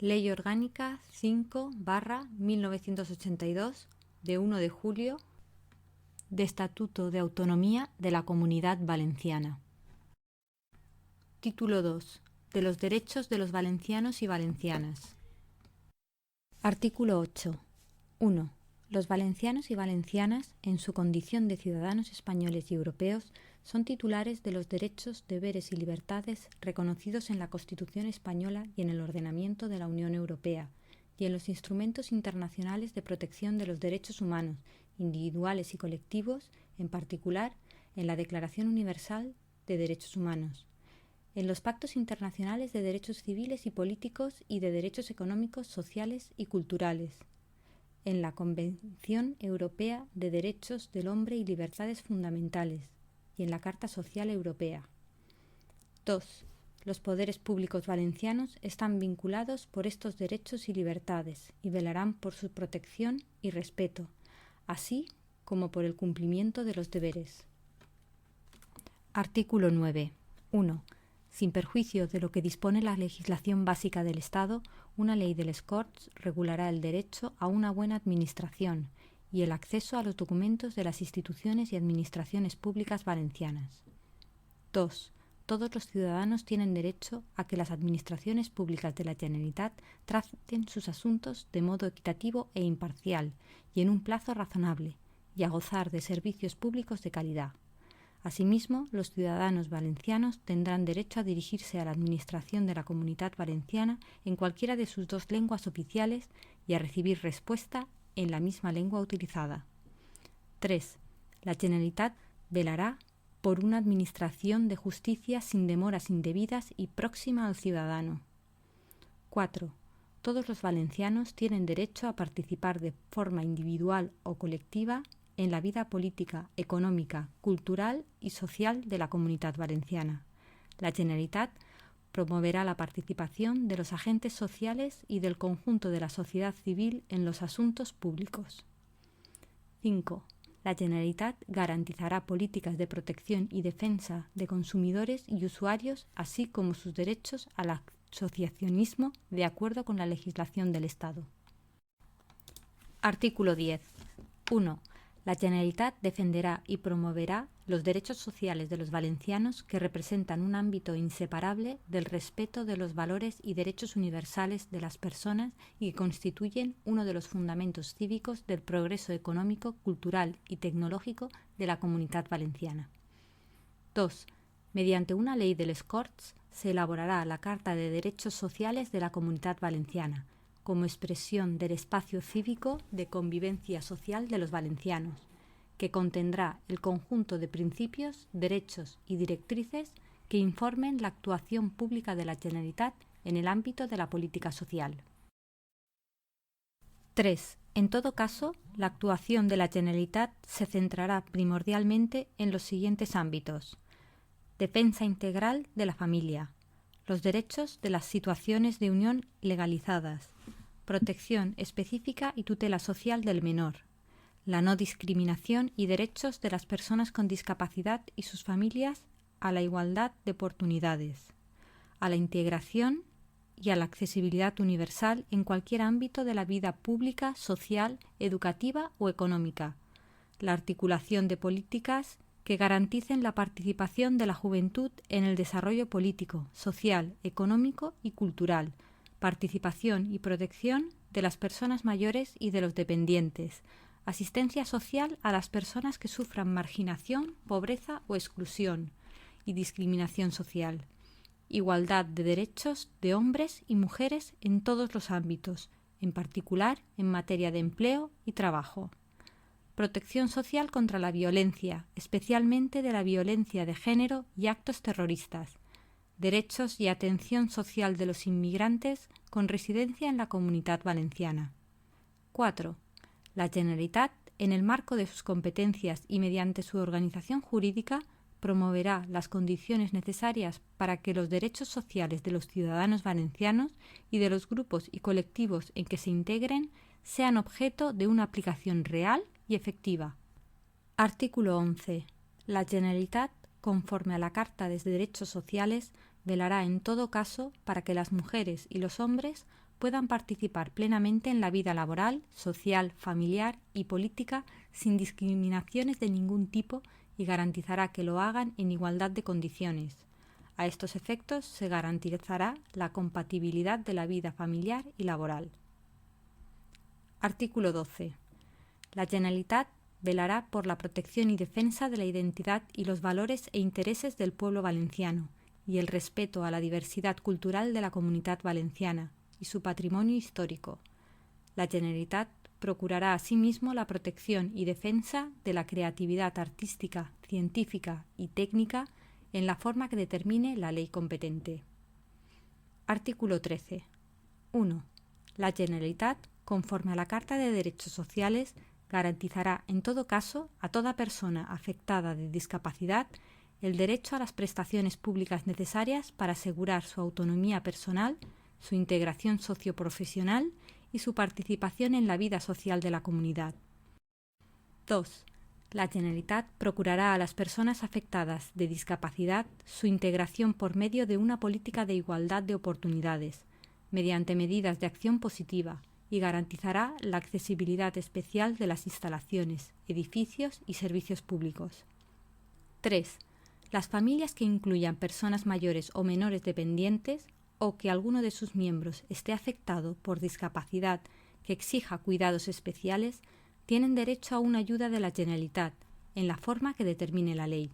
Ley Orgánica 5/1982 de 1 de julio de Estatuto de Autonomía de la Comunidad Valenciana. Título 2. De los derechos de los valencianos y valencianas. Artículo 8. 1. Los valencianos y valencianas, en su condición de ciudadanos españoles y europeos, son titulares de los derechos, deberes y libertades reconocidos en la Constitución española y en el ordenamiento de la Unión Europea, y en los instrumentos internacionales de protección de los derechos humanos, individuales y colectivos, en particular en la Declaración Universal de Derechos Humanos, en los pactos internacionales de derechos civiles y políticos y de derechos económicos, sociales y culturales, en la Convención Europea de Derechos del Hombre y Libertades Fundamentales y en la Carta Social Europea. 2. Los poderes públicos valencianos están vinculados por estos derechos y libertades y velarán por su protección y respeto, así como por el cumplimiento de los deberes. Artículo 9. 1. Sin perjuicio de lo que dispone la legislación básica del Estado, una ley de les Corts regulará el derecho a una buena administración y el acceso a los documentos de las instituciones y administraciones públicas valencianas. 2. Todos los ciudadanos tienen derecho a que las administraciones públicas de la Generalitat traten sus asuntos de modo equitativo e imparcial y en un plazo razonable, y a gozar de servicios públicos de calidad. Asimismo, los ciudadanos valencianos tendrán derecho a dirigirse a la Administración de la Comunidad Valenciana en cualquiera de sus dos lenguas oficiales y a recibir respuesta en la misma lengua utilizada. 3. La Generalitat velará por una administración de justicia sin demoras indebidas y próxima al ciudadano. 4. Todos los valencianos tienen derecho a participar de forma individual o colectiva en la vida política, económica, cultural y social de la Comunidad Valenciana. La Generalitat promoverá la participación de los agentes sociales y del conjunto de la sociedad civil en los asuntos públicos. 5. La Generalitat garantizará políticas de protección y defensa de consumidores y usuarios, así como sus derechos al asociacionismo de acuerdo con la legislación del Estado. Artículo 10. 1. La Generalitat defenderá y promoverá los derechos sociales de los valencianos que representan un ámbito inseparable del respeto de los valores y derechos universales de las personas y que constituyen uno de los fundamentos cívicos del progreso económico, cultural y tecnológico de la Comunidad Valenciana. 2. Mediante una ley de les Corts se elaborará la Carta de Derechos Sociales de la Comunidad Valenciana, como expresión del espacio cívico de convivencia social de los valencianos, que contendrá el conjunto de principios, derechos y directrices que informen la actuación pública de la Generalitat en el ámbito de la política social. 3. En todo caso, la actuación de la Generalitat se centrará primordialmente en los siguientes ámbitos: defensa integral de la familia, los derechos de las situaciones de unión legalizadas, protección específica y tutela social del menor, la no discriminación y derechos de las personas con discapacidad y sus familias a la igualdad de oportunidades, a la integración y a la accesibilidad universal en cualquier ámbito de la vida pública, social, educativa o económica, la articulación de políticas que garanticen la participación de la juventud en el desarrollo político, social, económico y cultural, participación y protección de las personas mayores y de los dependientes, asistencia social a las personas que sufran marginación, pobreza o exclusión y discriminación social, igualdad de derechos de hombres y mujeres en todos los ámbitos, en particular en materia de empleo y trabajo. Protección social contra la violencia, especialmente de la violencia de género y actos terroristas. Derechos y atención social de los inmigrantes con residencia en la Comunidad Valenciana. 4. La Generalitat, en el marco de sus competencias y mediante su organización jurídica, promoverá las condiciones necesarias para que los derechos sociales de los ciudadanos valencianos y de los grupos y colectivos en que se integren sean objeto de una aplicación real y efectiva. Artículo 11. La Generalitat, conforme a la Carta de Derechos Sociales, velará en todo caso para que las mujeres y los hombres puedan participar plenamente en la vida laboral, social, familiar y política sin discriminaciones de ningún tipo y garantizará que lo hagan en igualdad de condiciones. A estos efectos se garantizará la compatibilidad de la vida familiar y laboral. Artículo 12. La Generalitat velará por la protección y defensa de la identidad y los valores e intereses del pueblo valenciano y el respeto a la diversidad cultural de la Comunitat Valenciana y su patrimonio histórico. La Generalitat procurará asimismo la protección y defensa de la creatividad artística, científica y técnica en la forma que determine la ley competente. Artículo 13. 1. La Generalitat, conforme a la Carta de Derechos Sociales, garantizará en todo caso a toda persona afectada de discapacidad el derecho a las prestaciones públicas necesarias para asegurar su autonomía personal, su integración socioprofesional y su participación en la vida social de la comunidad. 2. La Generalitat procurará a las personas afectadas de discapacidad su integración por medio de una política de igualdad de oportunidades, mediante medidas de acción positiva, y garantizará la accesibilidad especial de las instalaciones, edificios y servicios públicos. 3. Las familias que incluyan personas mayores o menores dependientes o que alguno de sus miembros esté afectado por discapacidad que exija cuidados especiales tienen derecho a una ayuda de la Generalitat en la forma que determine la ley.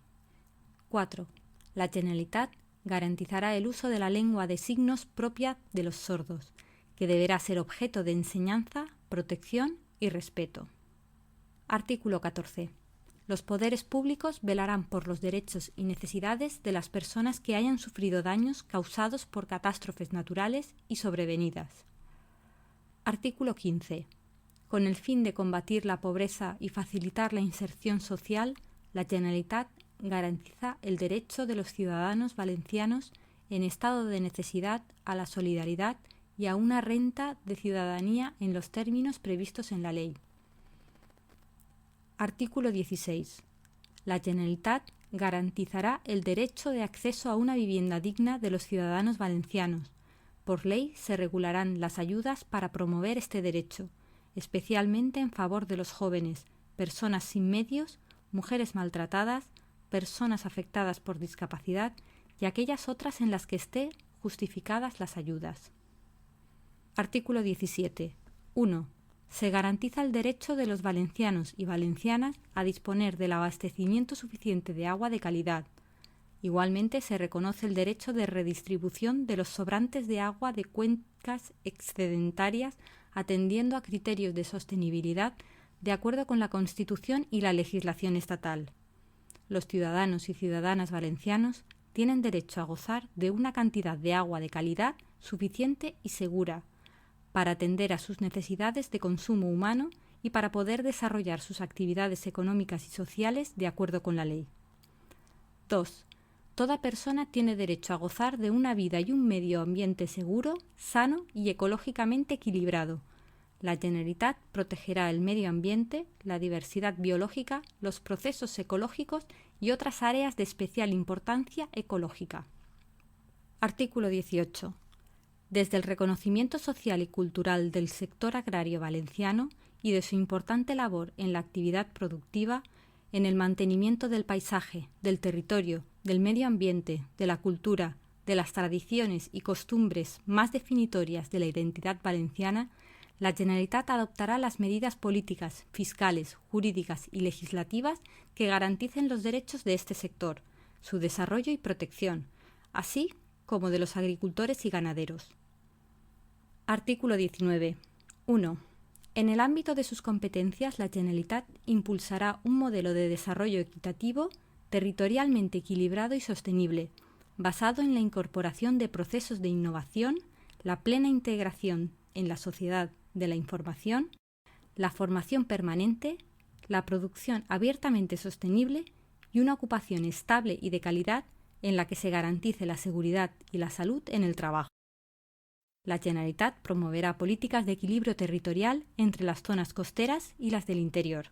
4. La Generalitat garantizará el uso de la lengua de signos propia de los sordos, que deberá ser objeto de enseñanza, protección y respeto. Artículo 14. Los poderes públicos velarán por los derechos y necesidades de las personas que hayan sufrido daños causados por catástrofes naturales y sobrevenidas. Artículo 15. Con el fin de combatir la pobreza y facilitar la inserción social, la Generalitat garantiza el derecho de los ciudadanos valencianos en estado de necesidad a la solidaridad y a una renta de ciudadanía en los términos previstos en la ley. Artículo 16. La Generalitat garantizará el derecho de acceso a una vivienda digna de los ciudadanos valencianos. Por ley se regularán las ayudas para promover este derecho, especialmente en favor de los jóvenes, personas sin medios, mujeres maltratadas, personas afectadas por discapacidad y aquellas otras en las que esté justificadas las ayudas. Artículo 17. 1. Se garantiza el derecho de los valencianos y valencianas a disponer del abastecimiento suficiente de agua de calidad. Igualmente se reconoce el derecho de redistribución de los sobrantes de agua de cuencas excedentarias atendiendo a criterios de sostenibilidad de acuerdo con la Constitución y la legislación estatal. Los ciudadanos y ciudadanas valencianos tienen derecho a gozar de una cantidad de agua de calidad suficiente y segura para atender a sus necesidades de consumo humano y para poder desarrollar sus actividades económicas y sociales de acuerdo con la ley. 2. Toda persona tiene derecho a gozar de una vida y un medio ambiente seguro, sano y ecológicamente equilibrado. La Generalitat protegerá el medio ambiente, la diversidad biológica, los procesos ecológicos y otras áreas de especial importancia ecológica. Artículo 18. Desde el reconocimiento social y cultural del sector agrario valenciano y de su importante labor en la actividad productiva, en el mantenimiento del paisaje, del territorio, del medio ambiente, de la cultura, de las tradiciones y costumbres más definitorias de la identidad valenciana, la Generalitat adoptará las medidas políticas, fiscales, jurídicas y legislativas que garanticen los derechos de este sector, su desarrollo y protección, así como de los agricultores y ganaderos. Artículo 19. 1. En el ámbito de sus competencias, la Generalitat impulsará un modelo de desarrollo equitativo, territorialmente equilibrado y sostenible, basado en la incorporación de procesos de innovación, la plena integración en la sociedad de la información, la formación permanente, la producción abiertamente sostenible y una ocupación estable y de calidad en la que se garantice la seguridad y la salud en el trabajo. La Generalitat promoverá políticas de equilibrio territorial entre las zonas costeras y las del interior.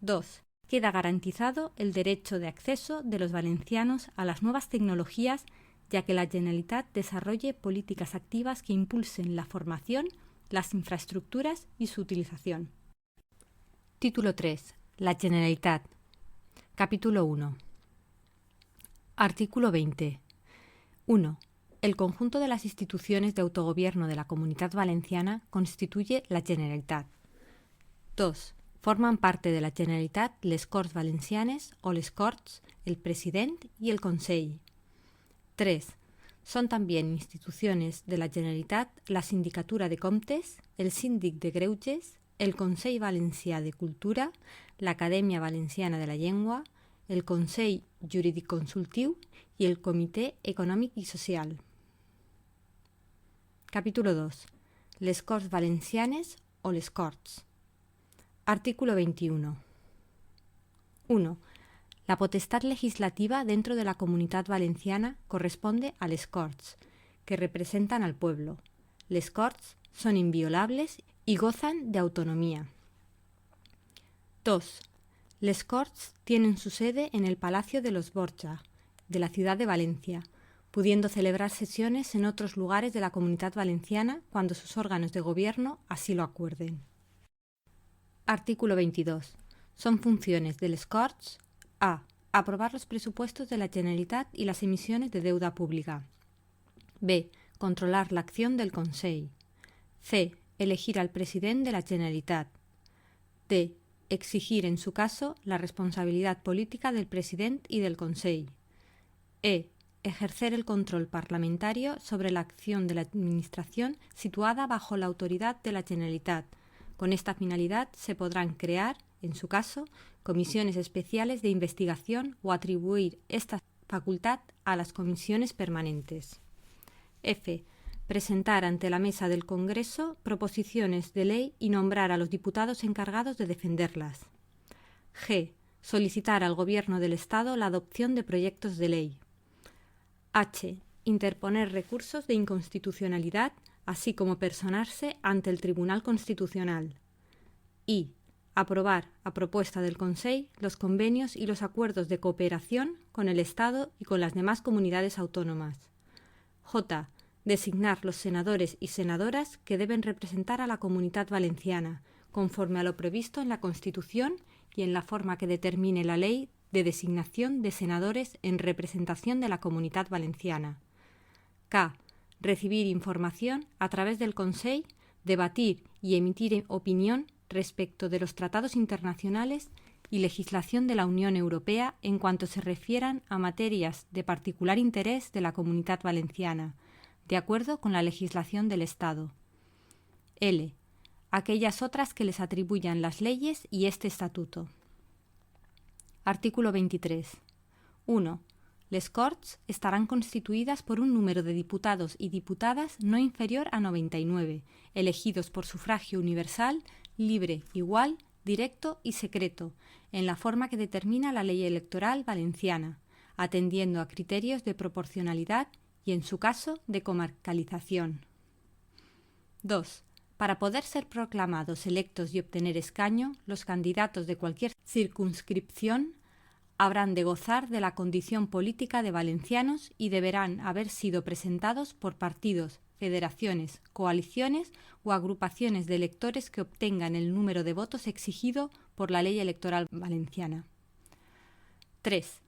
2. Queda garantizado el derecho de acceso de los valencianos a las nuevas tecnologías ya que la Generalitat desarrolle políticas activas que impulsen la formación, las infraestructuras y su utilización. Título 3. La Generalitat. Capítulo 1. Artículo 20. 1. El conjunto de las instituciones de autogobierno de la Comunitat Valenciana constituye la Generalitat. 2. Forman parte de la Generalitat les Corts Valencianes o les Corts, el President y el Consell. 3. Son también instituciones de la Generalitat la Sindicatura de Comptes, el Síndic de Greuges, el Consell Valencià de Cultura, l'Acadèmia Valenciana de la Llengua, el Consell Jurídic Consultiu y el Comité Econòmic i Social. Capítulo 2. Les Corts Valencianes o les Corts. Artículo 21. 1. La potestad legislativa dentro de la Comunitat Valenciana corresponde a les Corts, que representan al pueblo. Les Corts son inviolables y gozan de autonomía. 2. Les Corts tienen su sede en el Palacio de los Borja, de la ciudad de Valencia, pudiendo celebrar sesiones en otros lugares de la Comunitat Valenciana cuando sus órganos de gobierno así lo acuerden. Artículo 22. Son funciones de les Corts: a. Aprobar los presupuestos de la Generalitat y las emisiones de deuda pública. b. Controlar la acción del Consell. c. Elegir al president de la Generalitat. d. Exigir, en su caso, la responsabilidad política del president y del Consell. e. Ejercer el control parlamentario sobre la acción de la Administración situada bajo la autoridad de la Generalitat. Con esta finalidad se podrán crear, en su caso, comisiones especiales de investigación o atribuir esta facultad a las comisiones permanentes. F. Presentar ante la mesa del Congreso proposiciones de ley y nombrar a los diputados encargados de defenderlas. G. Solicitar al Gobierno del Estado la adopción de proyectos de ley. H. Interponer recursos de inconstitucionalidad, así como personarse ante el Tribunal Constitucional. I. Aprobar, a propuesta del Consell, los convenios y los acuerdos de cooperación con el Estado y con las demás comunidades autónomas. J. Designar los senadores y senadoras que deben representar a la Comunitat Valenciana, conforme a lo previsto en la Constitución y en la forma que determine la Ley de designación de senadores en representación de la Comunitat Valenciana. K. Recibir información a través del Consell, debatir y emitir opinión respecto de los tratados internacionales y legislación de la Unión Europea en cuanto se refieran a materias de particular interés de la Comunitat Valenciana, de acuerdo con la legislación del Estado. L. Aquellas otras que les atribuyan las leyes y este estatuto. Artículo 23. 1. Les Corts estarán constituidas por un número de diputados y diputadas no inferior a 99, elegidos por sufragio universal, libre, igual, directo y secreto, en la forma que determina la Ley Electoral Valenciana, atendiendo a criterios de proporcionalidad y, en su caso, de comarcalización. 2. Para poder ser proclamados electos y obtener escaño, los candidatos de cualquier circunscripción habrán de gozar de la condición política de valencianos y deberán haber sido presentados por partidos, federaciones, coaliciones o agrupaciones de electores que obtengan el número de votos exigido por la Ley Electoral Valenciana. 3.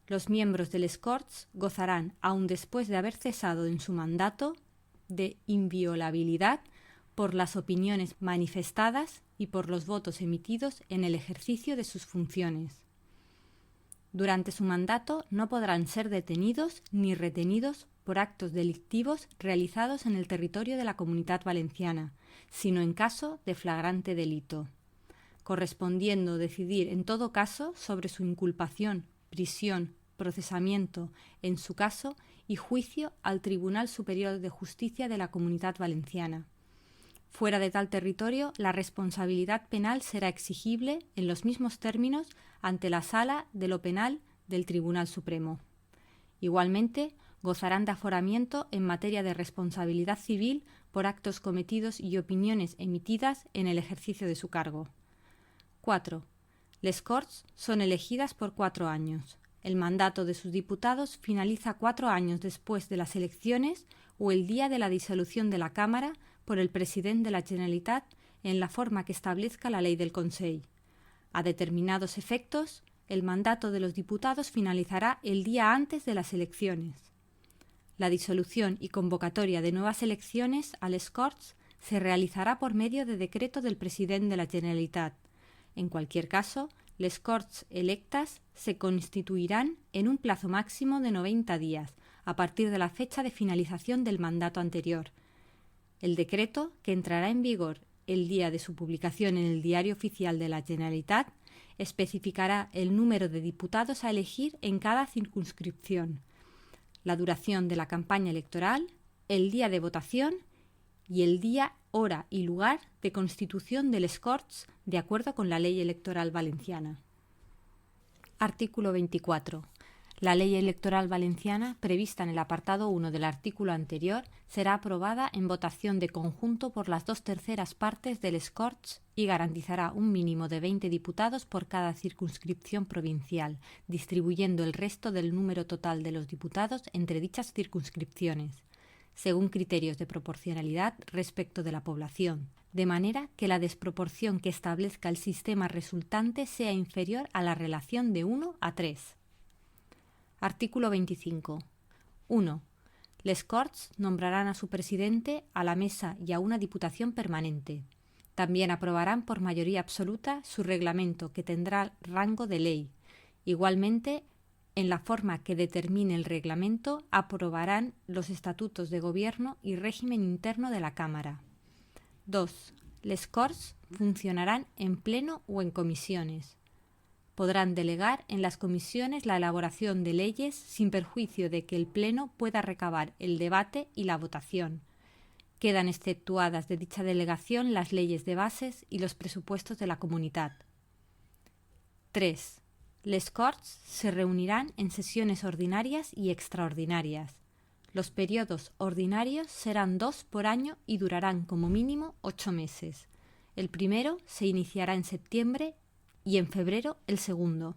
Los miembros de les Corts gozarán, aun después de haber cesado en su mandato, de inviolabilidad por las opiniones manifestadas y por los votos emitidos en el ejercicio de sus funciones. Durante su mandato no podrán ser detenidos ni retenidos por actos delictivos realizados en el territorio de la Comunitat Valenciana, sino en caso de flagrante delito, correspondiendo decidir en todo caso sobre su inculpación, prisión, procesamiento, en su caso, y juicio al Tribunal Superior de Justicia de la Comunitat Valenciana. Fuera de tal territorio, la responsabilidad penal será exigible en los mismos términos ante la Sala de lo Penal del Tribunal Supremo. Igualmente, gozarán de aforamiento en materia de responsabilidad civil por actos cometidos y opiniones emitidas en el ejercicio de su cargo. 4. Les Corts son elegidas por 4 años. El mandato de sus diputados finaliza 4 años después de las elecciones o el día de la disolución de la Cámara por el president de la Generalitat en la forma que establezca la ley del Consell. A determinados efectos, el mandato de los diputados finalizará el día antes de las elecciones. La disolución y convocatoria de nuevas elecciones a les Corts se realizará por medio de decreto del president de la Generalitat. En cualquier caso, les Corts electas se constituirán en un plazo máximo de 90 días, a partir de la fecha de finalización del mandato anterior. El decreto, que entrará en vigor el día de su publicación en el Diario Oficial de la Generalitat, especificará el número de diputados a elegir en cada circunscripción, la duración de la campaña electoral, el día de votación y el día, hora y lugar de constitución de les Corts de acuerdo con la Ley Electoral Valenciana. Artículo 24. La Ley Electoral Valenciana, prevista en el apartado 1 del artículo anterior, será aprobada en votación de conjunto por las 2/3 partes de les Corts y garantizará un mínimo de 20 diputados por cada circunscripción provincial, distribuyendo el resto del número total de los diputados entre dichas circunscripciones, según criterios de proporcionalidad respecto de la población, de manera que la desproporción que establezca el sistema resultante sea inferior a la relación de 1:3. Artículo 25. 1. Les Corts nombrarán a su presidente, a la mesa y a una diputación permanente. También aprobarán por mayoría absoluta su reglamento, que tendrá rango de ley. Igualmente, en la forma que determine el reglamento, aprobarán los estatutos de gobierno y régimen interno de la Cámara. 2. Les Corts funcionarán en pleno o en comisiones. Podrán delegar en las comisiones la elaboración de leyes sin perjuicio de que el Pleno pueda recabar el debate y la votación. Quedan exceptuadas de dicha delegación las leyes de bases y los presupuestos de la comunidad. 3. Les Corts se reunirán en sesiones ordinarias y extraordinarias. Los periodos ordinarios serán 2 por año y durarán como mínimo 8 meses. El primero se iniciará en septiembre y en febrero el segundo.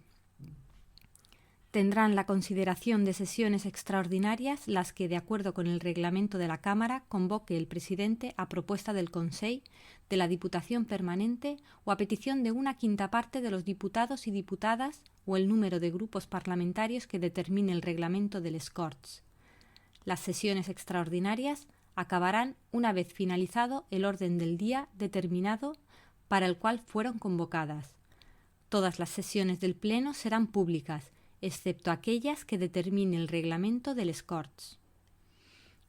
Tendrán la consideración de sesiones extraordinarias las que, de acuerdo con el reglamento de la Cámara, convoque el presidente a propuesta del Consell, de la Diputación Permanente o a petición de 1/5 parte de los diputados y diputadas o el número de grupos parlamentarios que determine el reglamento de les Corts. Las sesiones extraordinarias acabarán una vez finalizado el orden del día determinado para el cual fueron convocadas. Todas las sesiones del Pleno serán públicas, excepto aquellas que determine el reglamento de les Corts.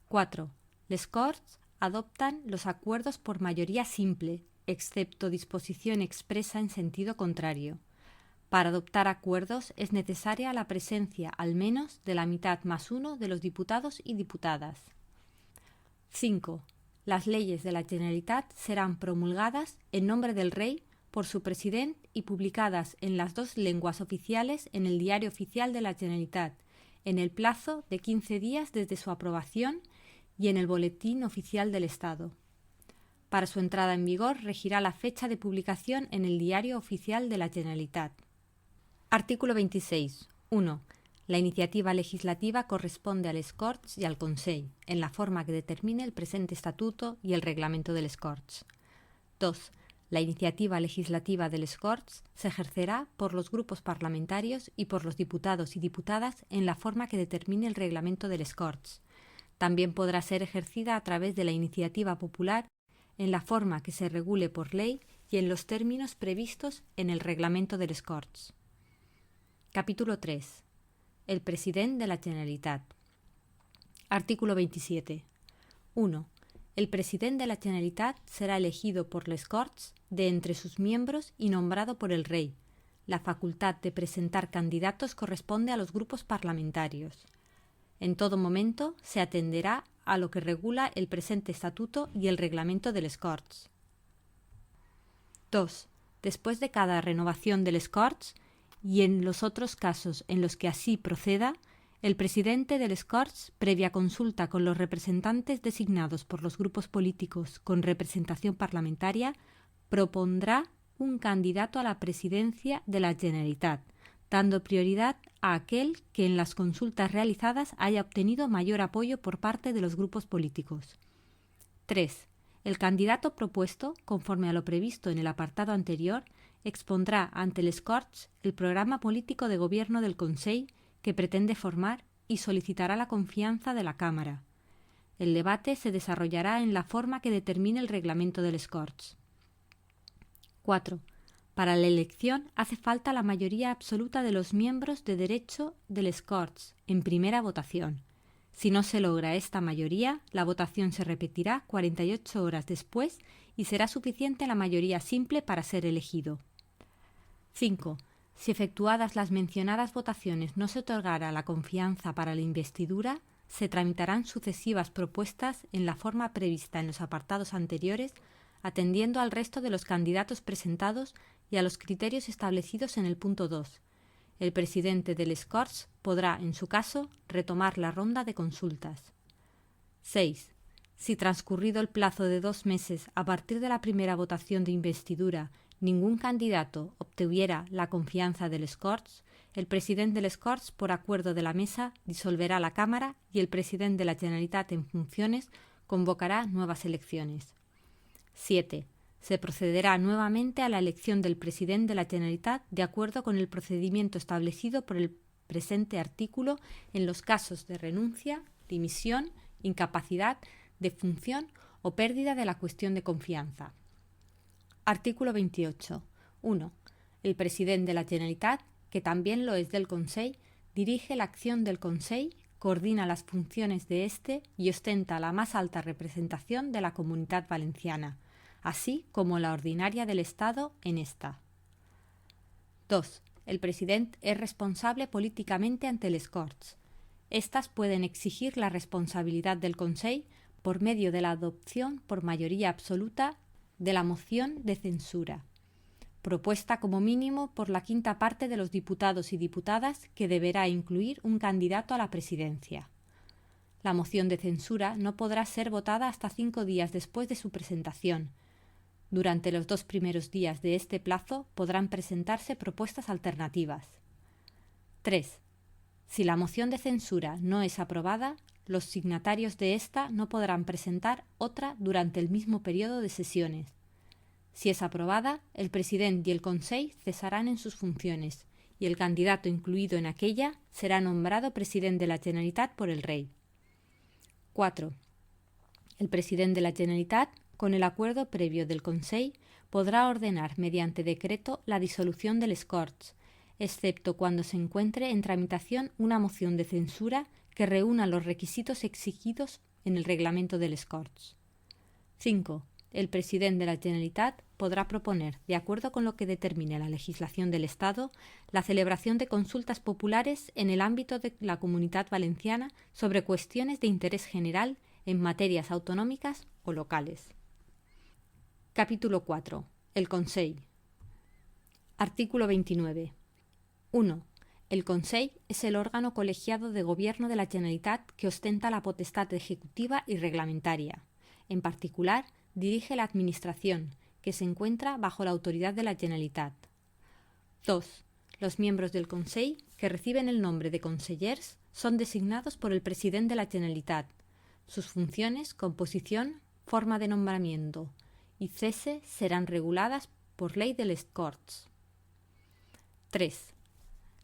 4. Les Corts adoptan los acuerdos por mayoría simple, excepto disposición expresa en sentido contrario. Para adoptar acuerdos es necesaria la presencia al menos de la mitad más uno de los diputados y diputadas. 5. Las leyes de la Generalitat serán promulgadas en nombre del Rey por su president y publicadas en las 2 lenguas oficiales en el Diario Oficial de la Generalitat, en el plazo de 15 días desde su aprobación y en el Boletín Oficial del Estado. Para su entrada en vigor regirá la fecha de publicación en el Diario Oficial de la Generalitat. Artículo 26. 1. La iniciativa legislativa corresponde a les Corts y al Consell, en la forma que determine el presente estatuto y el reglamento de les Corts. 2. La iniciativa legislativa de les Corts se ejercerá por los grupos parlamentarios y por los diputados y diputadas en la forma que determine el reglamento de les Corts. También podrá ser ejercida a través de la iniciativa popular en la forma que se regule por ley y en los términos previstos en el reglamento de les Corts. Capítulo 3. El president de la Generalitat. Artículo 27. 1. El president de la Generalitat será elegido por les Corts de entre sus miembros y nombrado por el Rey. La facultad de presentar candidatos corresponde a los grupos parlamentarios. En todo momento se atenderá a lo que regula el presente estatuto y el reglamento de les Corts. 2. Después de cada renovación de les Corts, y en los otros casos en los que así proceda, el presidente de les Corts, previa consulta con los representantes designados por los grupos políticos con representación parlamentaria, propondrá un candidato a la presidencia de la Generalitat, dando prioridad a aquel que en las consultas realizadas haya obtenido mayor apoyo por parte de los grupos políticos. 3. El candidato propuesto, conforme a lo previsto en el apartado anterior, expondrá ante les Corts el programa político de gobierno del Consell que pretende formar y solicitará la confianza de la Cámara. El debate se desarrollará en la forma que determine el reglamento de les Corts. 4. Para la elección hace falta la mayoría absoluta de los miembros de derecho de les Corts en primera votación. Si no se logra esta mayoría, la votación se repetirá 48 horas después y será suficiente la mayoría simple para ser elegido. 5. Si efectuadas las mencionadas votaciones no se otorgara la confianza para la investidura, se tramitarán sucesivas propuestas en la forma prevista en los apartados anteriores, atendiendo al resto de los candidatos presentados y a los criterios establecidos en el punto 2. El presidente de les Corts podrá, en su caso, retomar la ronda de consultas. 6. Si transcurrido el plazo de 2 meses a partir de la primera votación de investidura ningún candidato obtuviera la confianza de les Corts, el presidente de les Corts, por acuerdo de la mesa, disolverá la Cámara y el presidente de la Generalitat en funciones convocará nuevas elecciones. 7. Se procederá nuevamente a la elección del presidente de la Generalitat de acuerdo con el procedimiento establecido por el presente artículo en los casos de renuncia, dimisión, incapacidad, defunción o pérdida de la cuestión de confianza. Artículo 28. 1. El presidente de la Generalitat, que también lo es del Consell, dirige la acción del Consell, coordina las funciones de éste y ostenta la más alta representación de la Comunitat Valenciana, así como la ordinaria del Estado en esta. 2. El presidente es responsable políticamente ante les Corts. Estas pueden exigir la responsabilidad del Consell por medio de la adopción por mayoría absoluta de la moción de censura, propuesta como mínimo por la quinta parte de los diputados y diputadas, que deberá incluir un candidato a la presidencia. La moción de censura no podrá ser votada hasta 5 días después de su presentación. Durante los 2 primeros días de este plazo podrán presentarse propuestas alternativas. 3. Si la moción de censura no es aprobada, los signatarios de esta no podrán presentar otra durante el mismo periodo de sesiones. Si es aprobada, el presidente y el Consell cesarán en sus funciones y el candidato incluido en aquella será nombrado presidente de la Generalitat por el rey. 4. El presidente de la Generalitat, con el acuerdo previo del Consell, podrá ordenar mediante decreto la disolución de les Corts, excepto cuando se encuentre en tramitación una moción de censura que reúna los requisitos exigidos en el reglamento de les Corts. 5. El presidente de la Generalitat podrá proponer, de acuerdo con lo que determine la legislación del Estado, la celebración de consultas populares en el ámbito de la Comunitat Valenciana sobre cuestiones de interés general en materias autonómicas o locales. Capítulo 4. El Consell. Artículo 29. 1. El Consell es el órgano colegiado de gobierno de la Generalitat que ostenta la potestad ejecutiva y reglamentaria. En particular, dirige la Administración, que se encuentra bajo la autoridad de la Generalitat. 2. Los miembros del Consell, que reciben el nombre de consellers, son designados por el presidente de la Generalitat. Sus funciones, composición, forma de nombramiento y cese serán reguladas por ley de les Corts. 3.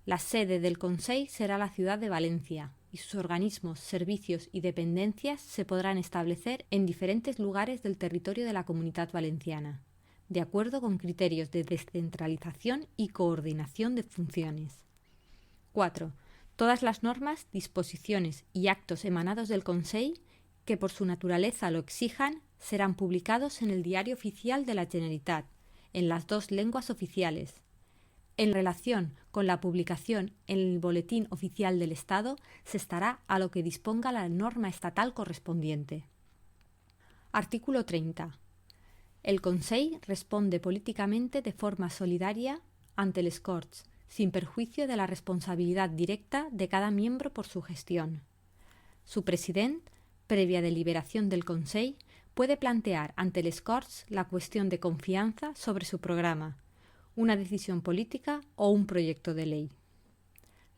La sede del Consell será la ciudad de Valencia y sus organismos, servicios y dependencias se podrán establecer en diferentes lugares del territorio de la Comunitat Valenciana, de acuerdo con criterios de descentralización y coordinación de funciones. 4. Todas las normas, disposiciones y actos emanados del Consell que por su naturaleza lo exijan serán publicados en el Diario Oficial de la Generalitat, en las 2 lenguas oficiales. En relación con la publicación en el Boletín Oficial del Estado, se estará a lo que disponga la norma estatal correspondiente. Artículo 30. El Consell responde políticamente de forma solidaria ante les Corts, sin perjuicio de la responsabilidad directa de cada miembro por su gestión. Su presidente, previa deliberación del Consell, puede plantear ante les Corts la cuestión de confianza sobre su programa, una decisión política o un proyecto de ley.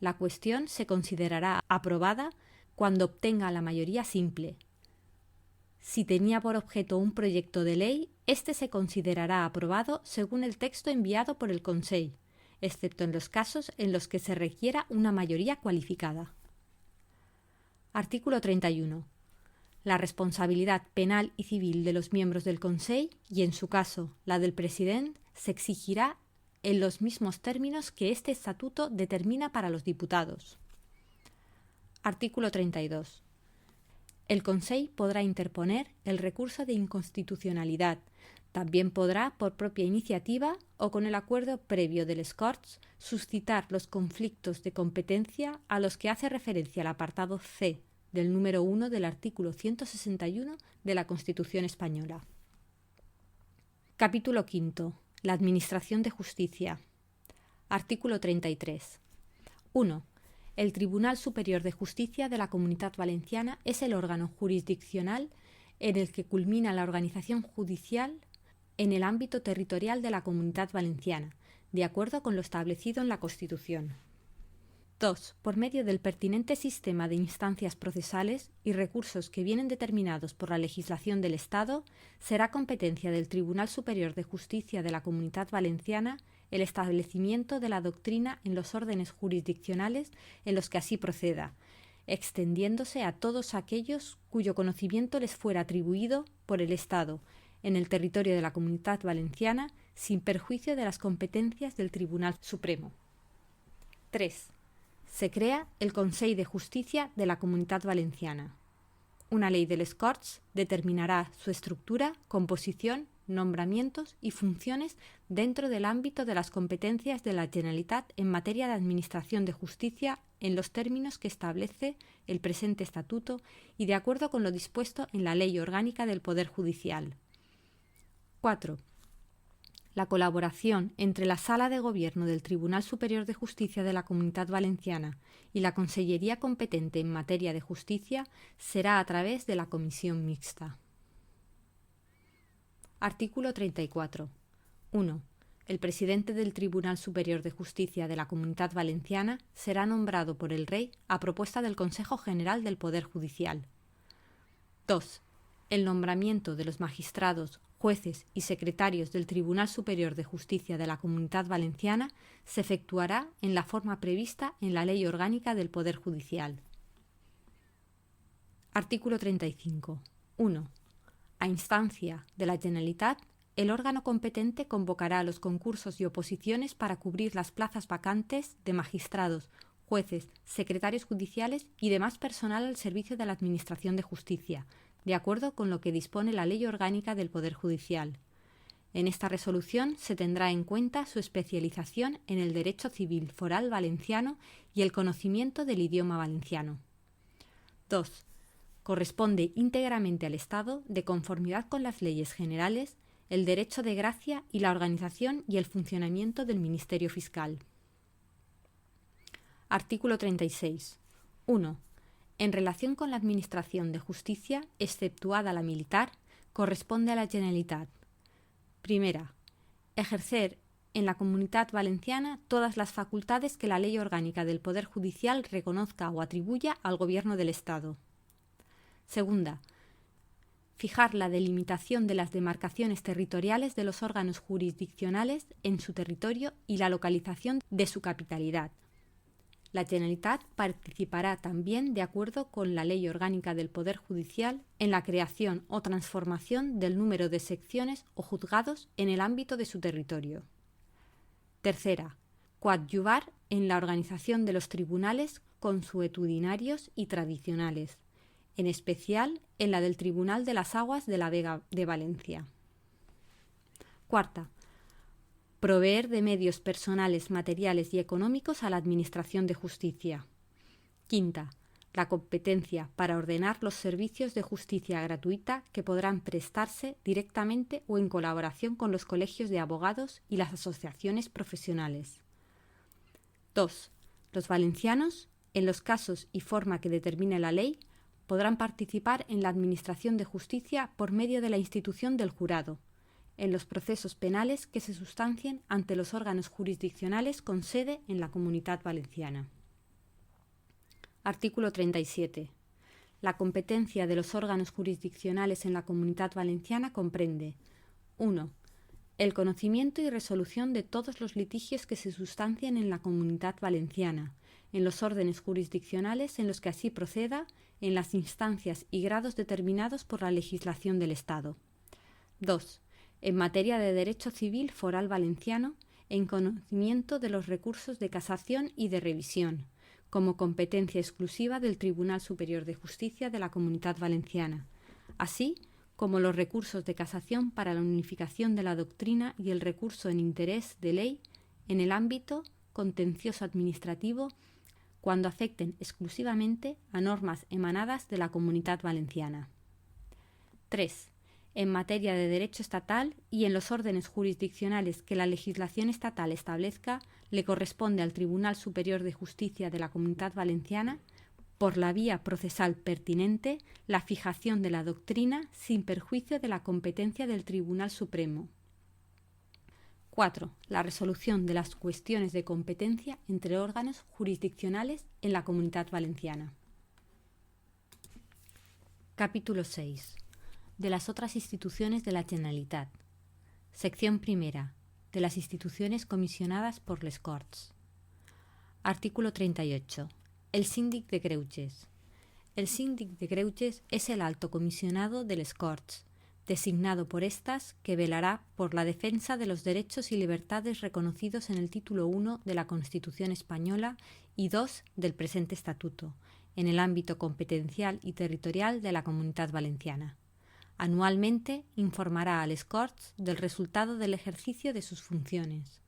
La cuestión se considerará aprobada cuando obtenga la mayoría simple. Si tenía por objeto un proyecto de ley, éste se considerará aprobado según el texto enviado por el Consejo, excepto en los casos en los que se requiera una mayoría cualificada. Artículo 31. La responsabilidad penal y civil de los miembros del Consejo, y en su caso la del presidente, se exigirá en los mismos términos que este estatuto determina para los diputados. Artículo 32. El Consejo podrá interponer el recurso de inconstitucionalidad. También podrá, por propia iniciativa o con el acuerdo previo de les Corts, suscitar los conflictos de competencia a los que hace referencia el apartado C del número 1 del artículo 161 de la Constitución española. Capítulo V. La Administración de Justicia. Artículo 33. 1. El Tribunal Superior de Justicia de la Comunidad Valenciana es el órgano jurisdiccional en el que culmina la organización judicial en el ámbito territorial de la Comunidad Valenciana, de acuerdo con lo establecido en la Constitución. 2. Por medio del pertinente sistema de instancias procesales y recursos que vienen determinados por la legislación del Estado, será competencia del Tribunal Superior de Justicia de la Comunidad Valenciana el establecimiento de la doctrina en los órdenes jurisdiccionales en los que así proceda, extendiéndose a todos aquellos cuyo conocimiento les fuera atribuido por el Estado en el territorio de la Comunidad Valenciana, sin perjuicio de las competencias del Tribunal Supremo. 3. Se crea el Consell de Justicia de la Comunidad Valenciana. Una ley de les Corts determinará su estructura, composición, nombramientos y funciones dentro del ámbito de las competencias de la Generalitat en materia de administración de justicia en los términos que establece el presente estatuto y de acuerdo con lo dispuesto en la Ley Orgánica del Poder Judicial. 4. La colaboración entre la Sala de Gobierno del Tribunal Superior de Justicia de la Comunidad Valenciana y la Consellería competente en materia de justicia será a través de la Comisión Mixta. Artículo 34. 1. El presidente del Tribunal Superior de Justicia de la Comunidad Valenciana será nombrado por el Rey a propuesta del Consejo General del Poder Judicial. 2. El nombramiento de los magistrados, jueces y secretarios del Tribunal Superior de Justicia de la Comunidad Valenciana se efectuará en la forma prevista en la Ley Orgánica del Poder Judicial. Artículo 35. 1. A instancia de la Generalitat, el órgano competente convocará los concursos y oposiciones para cubrir las plazas vacantes de magistrados, jueces, secretarios judiciales y demás personal al servicio de la Administración de Justicia, de acuerdo con lo que dispone la Ley Orgánica del Poder Judicial. En esta resolución se tendrá en cuenta su especialización en el derecho civil foral valenciano y el conocimiento del idioma valenciano. 2. Corresponde íntegramente al Estado, de conformidad con las leyes generales, el derecho de gracia y la organización y el funcionamiento del Ministerio Fiscal. Artículo 36. 1. En relación con la administración de justicia, exceptuada la militar, corresponde a la Generalitat. Primera. Ejercer en la Comunidad Valenciana todas las facultades que la Ley Orgánica del Poder Judicial reconozca o atribuya al Gobierno del Estado. Segunda. Fijar la delimitación de las demarcaciones territoriales de los órganos jurisdiccionales en su territorio y la localización de su capitalidad. La Generalitat participará también, de acuerdo con la Ley Orgánica del Poder Judicial, en la creación o transformación del número de secciones o juzgados en el ámbito de su territorio. Tercera, coadyuvar en la organización de los tribunales consuetudinarios y tradicionales, en especial en la del Tribunal de las Aguas de la Vega de Valencia. Cuarta, proveer de medios personales, materiales y económicos a la Administración de Justicia. Quinta, la competencia para ordenar los servicios de justicia gratuita que podrán prestarse directamente o en colaboración con los colegios de abogados y las asociaciones profesionales. 2. Los valencianos, en los casos y forma que determine la ley, podrán participar en la Administración de Justicia por medio de la institución del jurado, en los procesos penales que se sustancien ante los órganos jurisdiccionales con sede en la Comunidad Valenciana. Artículo 37. La competencia de los órganos jurisdiccionales en la Comunidad Valenciana comprende 1. El conocimiento y resolución de todos los litigios que se sustancien en la Comunidad Valenciana, en los órdenes jurisdiccionales en los que así proceda, en las instancias y grados determinados por la legislación del Estado. 2. En materia de derecho civil foral valenciano, en conocimiento de los recursos de casación y de revisión, como competencia exclusiva del Tribunal Superior de Justicia de la Comunidad Valenciana, así como los recursos de casación para la unificación de la doctrina y el recurso en interés de ley en el ámbito contencioso administrativo cuando afecten exclusivamente a normas emanadas de la Comunidad Valenciana. 3. En materia de derecho estatal y en los órdenes jurisdiccionales que la legislación estatal establezca, le corresponde al Tribunal Superior de Justicia de la Comunidad Valenciana, por la vía procesal pertinente, la fijación de la doctrina sin perjuicio de la competencia del Tribunal Supremo. 4. La resolución de las cuestiones de competencia entre órganos jurisdiccionales en la Comunidad Valenciana. Capítulo 6. De las otras instituciones de la Generalitat. Sección primera. De las instituciones comisionadas por les Corts. Artículo 38. El Síndic de Greuges. El Síndic de Greuges es el alto comisionado de les Corts, designado por estas, que velará por la defensa de los derechos y libertades reconocidos en el título 1 de la Constitución española y 2 del presente estatuto, en el ámbito competencial y territorial de la Comunidad Valenciana. Anualmente informará a les Corts del resultado del ejercicio de sus funciones.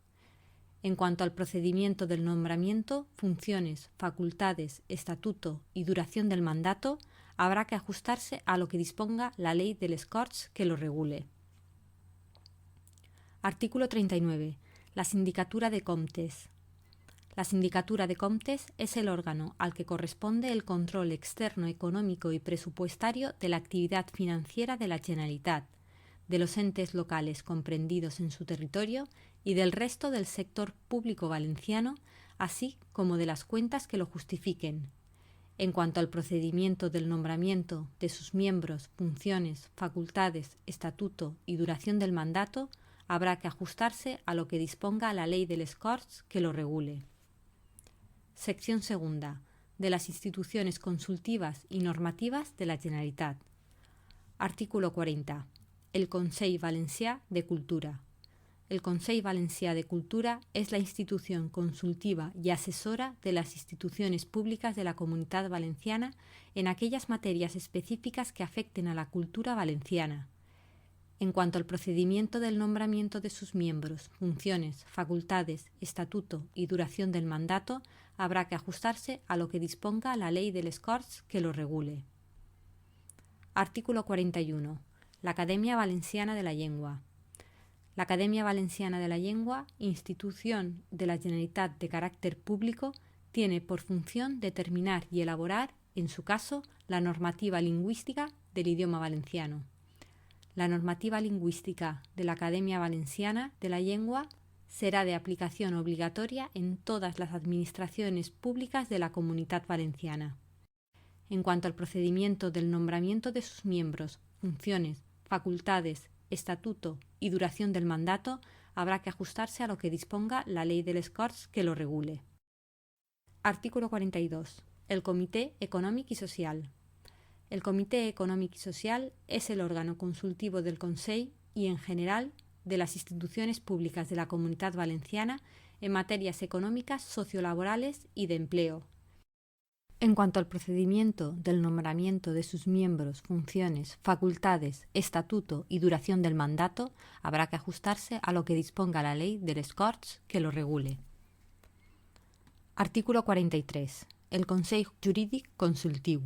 En cuanto al procedimiento del nombramiento, funciones, facultades, estatuto y duración del mandato, habrá que ajustarse a lo que disponga la ley de les Corts que lo regule. Artículo 39. La Sindicatura de Comptes. La Sindicatura de Comptes es el órgano al que corresponde el control externo económico y presupuestario de la actividad financiera de la Generalitat, de los entes locales comprendidos en su territorio y del resto del sector público valenciano, así como de las cuentas que lo justifiquen. En cuanto al procedimiento del nombramiento de sus miembros, funciones, facultades, estatuto y duración del mandato, habrá que ajustarse a lo que disponga la ley de les Corts que lo regule. Sección segunda. De las instituciones consultivas y normativas de la Generalitat. Artículo 40. El Consell Valencià de Cultura. El Consell Valencià de Cultura es la institución consultiva y asesora de las instituciones públicas de la Comunidad Valenciana en aquellas materias específicas que afecten a la cultura valenciana. En cuanto al procedimiento del nombramiento de sus miembros, funciones, facultades, estatuto y duración del mandato, habrá que ajustarse a lo que disponga la ley de les Corts que lo regule. Artículo 41. La Academia Valenciana de la Llengua. La Academia Valenciana de la Llengua, institución de la Generalitat de carácter público, tiene por función determinar y elaborar, en su caso, la normativa lingüística del idioma valenciano. La normativa lingüística de la Academia Valenciana de la Llengua será de aplicación obligatoria en todas las administraciones públicas de la Comunidad Valenciana. En cuanto al procedimiento del nombramiento de sus miembros, funciones, facultades, estatuto y duración del mandato, habrá que ajustarse a lo que disponga la ley de les Corts que lo regule. Artículo 42. El Comité Econòmic i Social. El Comité Econòmic i Social es el órgano consultivo del Consell y, en general, de las instituciones públicas de la Comunidad Valenciana en materias económicas, sociolaborales y de empleo. En cuanto al procedimiento del nombramiento de sus miembros, funciones, facultades, estatuto y duración del mandato, habrá que ajustarse a lo que disponga la ley de les Corts que lo regule. Artículo 43. El Consell Jurídic Consultiu.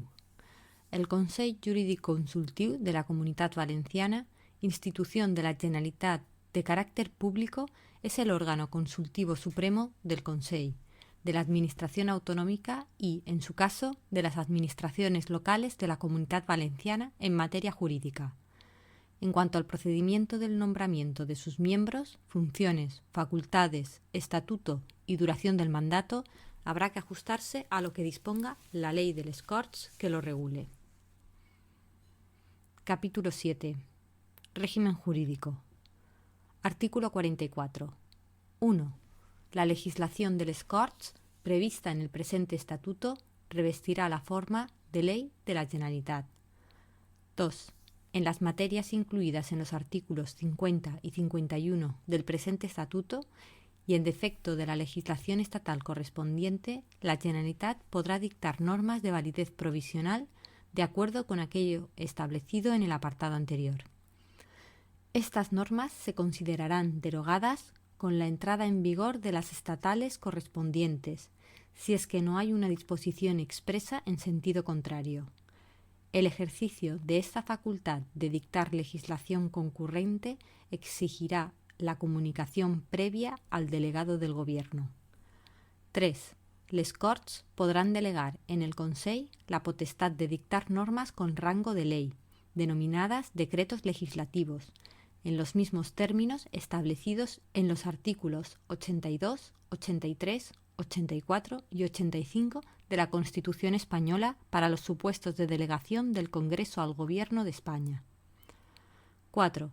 El Consell Jurídic Consultiu de la Comunitat Valenciana, institución de la Generalitat de carácter público, es el órgano consultivo supremo del Consell, de la Administración Autonómica y, en su caso, de las administraciones locales de la Comunidad Valenciana en materia jurídica. En cuanto al procedimiento del nombramiento de sus miembros, funciones, facultades, estatuto y duración del mandato, Habrá que ajustarse a lo que disponga la ley del Corts que lo regule. Capítulo 7. Régimen jurídico. Artículo 44. 1. La legislación del Corts prevista en el presente estatuto revestirá la forma de ley de la Generalitat. 2. En las materias incluidas en los artículos 50 y 51 del presente estatuto y en defecto de la legislación estatal correspondiente, la Generalitat podrá dictar normas de validez provisional de acuerdo con aquello establecido en el apartado anterior. Estas normas se considerarán derogadas con la entrada en vigor de las estatales correspondientes, si es que no hay una disposición expresa en sentido contrario. El ejercicio de esta facultad de dictar legislación concurrente exigirá la comunicación previa al delegado del Gobierno. 3. Les Corts podrán delegar en el Consell la potestad de dictar normas con rango de ley, denominadas decretos legislativos, en los mismos términos establecidos en los artículos 82, 83, 84 y 85 de la Constitución española para los supuestos de delegación del Congreso al Gobierno de España. 4.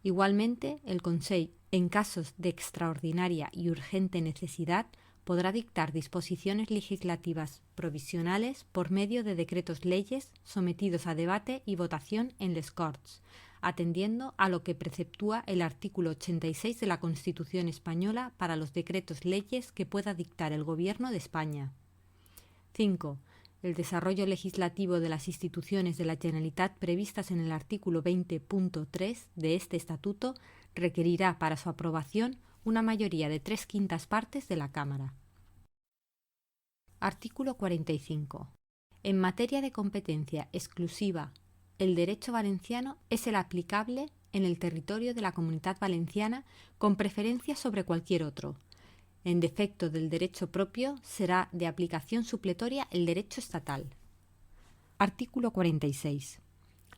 Igualmente, el Consell, en casos de extraordinaria y urgente necesidad, podrá dictar disposiciones legislativas provisionales por medio de decretos leyes sometidos a debate y votación en les Corts, atendiendo a lo que preceptúa el artículo 86 de la Constitución española para los decretos leyes que pueda dictar el Gobierno de España. 5. El desarrollo legislativo de las instituciones de la Generalitat previstas en el artículo 20.3 de este estatuto requerirá para su aprobación una mayoría de 3/5 partes de la Cámara. Artículo 45. En materia de competencia exclusiva, el derecho valenciano es el aplicable en el territorio de la Comunidad Valenciana con preferencia sobre cualquier otro. En defecto del derecho propio, será de aplicación supletoria el derecho estatal. Artículo 46.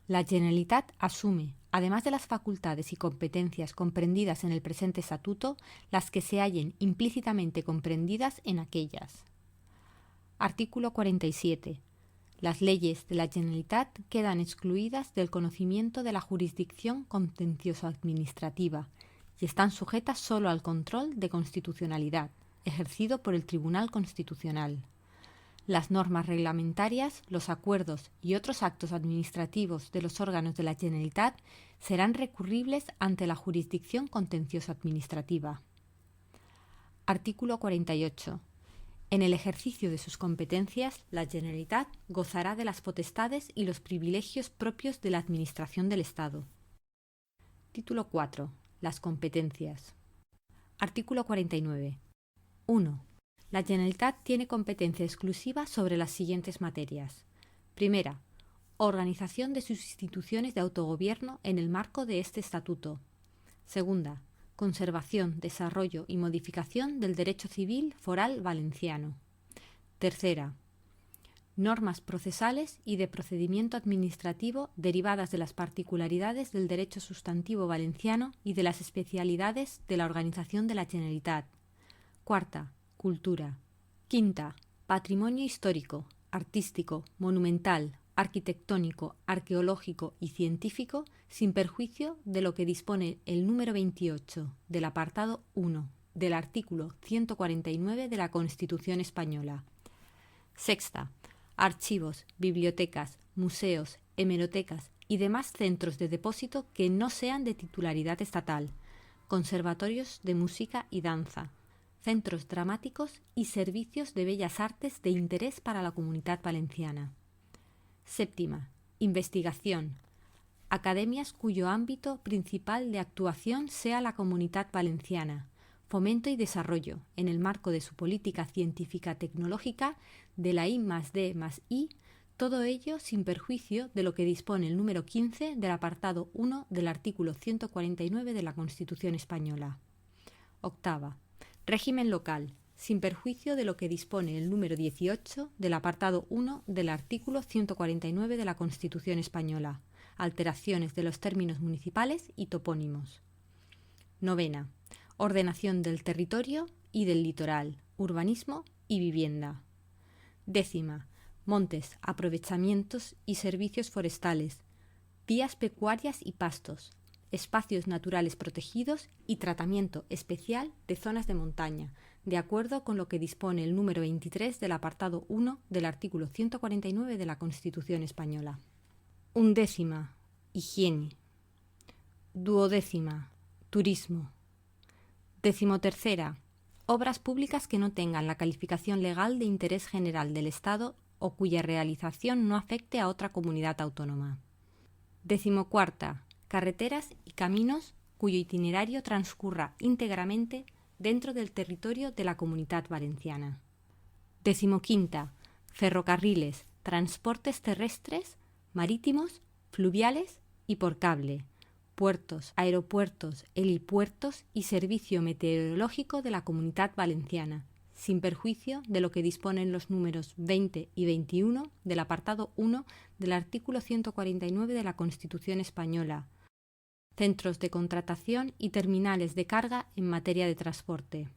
La Generalitat asume, además de las facultades y competencias comprendidas en el presente estatuto, las que se hallen implícitamente comprendidas en aquellas. Artículo 47. Las leyes de la Generalitat quedan excluidas del conocimiento de la jurisdicción contencioso-administrativa y están sujetas solo al control de constitucionalidad, ejercido por el Tribunal Constitucional. Las normas reglamentarias, los acuerdos y otros actos administrativos de los órganos de la Generalitat serán recurribles ante la jurisdicción contencioso-administrativa. Artículo 48. En el ejercicio de sus competencias, la Generalitat gozará de las potestades y los privilegios propios de la Administración del Estado. Título 4. Las competencias. Artículo 49. 1. La Generalitat tiene competencia exclusiva sobre las siguientes materias. Primera, organización de sus instituciones de autogobierno en el marco de este estatuto. Segunda, conservación, desarrollo y modificación del derecho civil foral valenciano. Tercera, normas procesales y de procedimiento administrativo derivadas de las particularidades del derecho sustantivo valenciano y de las especialidades de la organización de la Generalitat. Cuarta, cultura. Quinta, patrimonio histórico, artístico, monumental, arquitectónico, arqueológico y científico, sin perjuicio de lo que dispone el número 28 del apartado 1 del artículo 149 de la Constitución española. Sexta, archivos, bibliotecas, museos, hemerotecas y demás centros de depósito que no sean de titularidad estatal, conservatorios de música y danza, centros dramáticos y servicios de bellas artes de interés para la Comunidad Valenciana. Séptima, investigación. Academias cuyo ámbito principal de actuación sea la Comunidad Valenciana. Fomento y desarrollo, en el marco de su política científica tecnológica, de la I+D+I, todo ello sin perjuicio de lo que dispone el número 15 del apartado 1 del artículo 149 de la Constitución española. Octava, régimen local, sin perjuicio de lo que dispone el número 18 del apartado 1 del artículo 149 de la Constitución española, alteraciones de los términos municipales y topónimos. Novena, ordenación del territorio y del litoral, urbanismo y vivienda. 10ª. Montes, aprovechamientos y servicios forestales, vías pecuarias y pastos, espacios naturales protegidos y tratamiento especial de zonas de montaña, de acuerdo con lo que dispone el número 23 del apartado 1 del artículo 149 de la Constitución española. 11ª. Higiene. 12ª. Turismo. 13ª. Obras públicas que no tengan la calificación legal de interés general del Estado o cuya realización no afecte a otra comunidad autónoma. 14ª. Carreteras y caminos cuyo itinerario transcurra íntegramente dentro del territorio de la Comunidad Valenciana. 15ª. Ferrocarriles, transportes terrestres, marítimos, fluviales y por cable, puertos, aeropuertos, helipuertos y servicio meteorológico de la Comunidad Valenciana, sin perjuicio de lo que disponen los números 20 y 21 del apartado 1 del artículo 149 de la Constitución española, centros de contratación y terminales de carga en materia de transporte.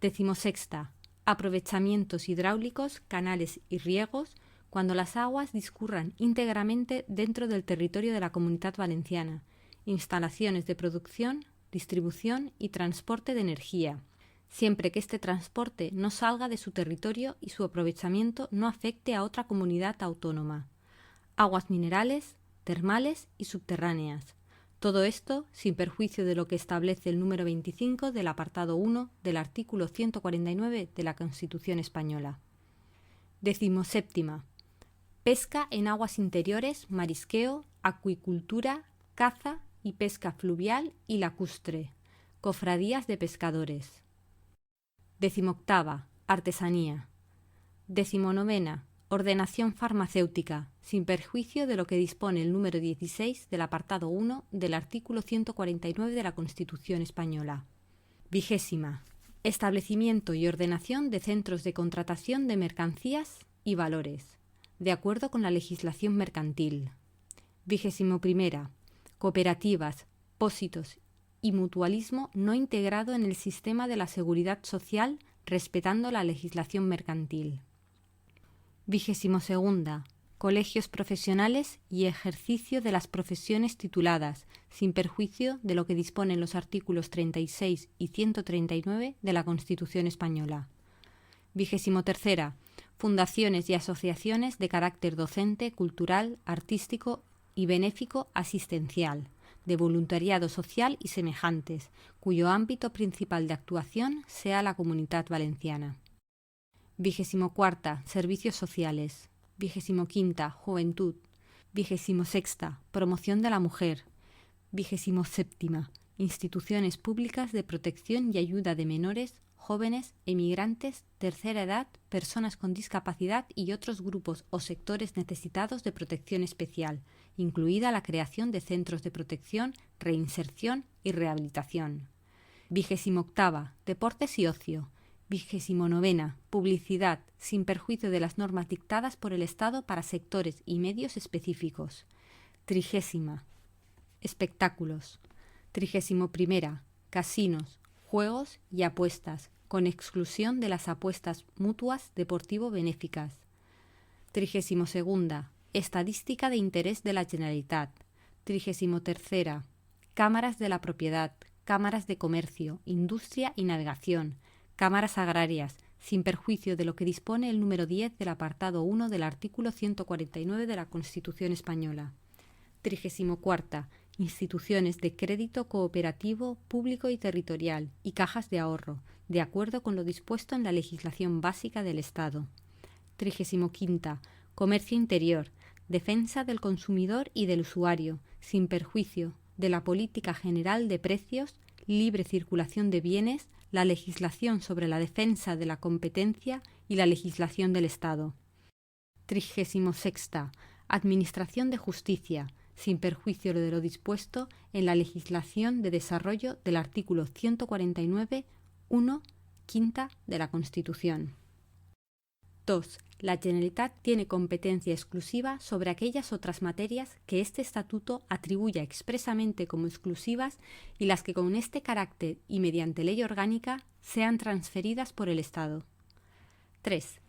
16ª. Aprovechamientos hidráulicos, canales y riegos, cuando las aguas discurran íntegramente dentro del territorio de la Comunidad Valenciana, instalaciones de producción, distribución y transporte de energía, siempre que este transporte no salga de su territorio y su aprovechamiento no afecte a otra comunidad autónoma. Aguas minerales, termales y subterráneas. Todo esto sin perjuicio de lo que establece el número 25 del apartado 1 del artículo 149 de la Constitución española. 17ª. Pesca en aguas interiores, marisqueo, acuicultura, caza y pesca fluvial y lacustre. Cofradías de pescadores. 18ª. Artesanía. 19ª. Ordenación farmacéutica, sin perjuicio de lo que dispone el número 16 del apartado 1 del artículo 149 de la Constitución española. 20ª. Establecimiento y ordenación de centros de contratación de mercancías y valores, de acuerdo con la legislación mercantil. 21ª. Cooperativas, pósitos y mutualismo no integrado en el sistema de la seguridad social respetando la legislación mercantil. 22ª. Colegios profesionales y ejercicio de las profesiones tituladas, sin perjuicio de lo que disponen los artículos 36 y 139 de la Constitución española. 23ª. Fundaciones y asociaciones de carácter docente, cultural, artístico y benéfico asistencial, de voluntariado social y semejantes, cuyo ámbito principal de actuación sea la Comunidad Valenciana. 24ª. Servicios sociales. 25ª. Juventud. 26ª. Promoción de la mujer. 27ª. Instituciones públicas de protección y ayuda de menores, jóvenes, emigrantes, tercera edad, personas con discapacidad y otros grupos o sectores necesitados de protección especial, incluida la creación de centros de protección, reinserción y rehabilitación. 28ª. Deportes y ocio. 29ª. Publicidad, sin perjuicio de las normas dictadas por el Estado para sectores y medios específicos. 30ª. Espectáculos. 31ª. Casinos, juegos y apuestas, con exclusión de las apuestas mutuas deportivo-benéficas. 32ª. Estadística de interés de la Generalitat. 33ª. Cámaras de la propiedad, cámaras de comercio, industria y navegación, cámaras agrarias, sin perjuicio de lo que dispone el número 10 del apartado 1 del artículo 149 de la Constitución española. 34ª. Instituciones de crédito cooperativo, público y territorial y cajas de ahorro, de acuerdo con lo dispuesto en la legislación básica del Estado. 35ª. Comercio interior, defensa del consumidor y del usuario, sin perjuicio de la política general de precios, libre circulación de bienes, la legislación sobre la defensa de la competencia y la legislación del Estado. 36ª. Administración de justicia, sin perjuicio de lo dispuesto en la legislación de desarrollo del artículo 149, 1, quinta de la Constitución. 2. La Generalitat tiene competencia exclusiva sobre aquellas otras materias que este estatuto atribuya expresamente como exclusivas y las que con este carácter y mediante ley orgánica sean transferidas por el Estado. 3.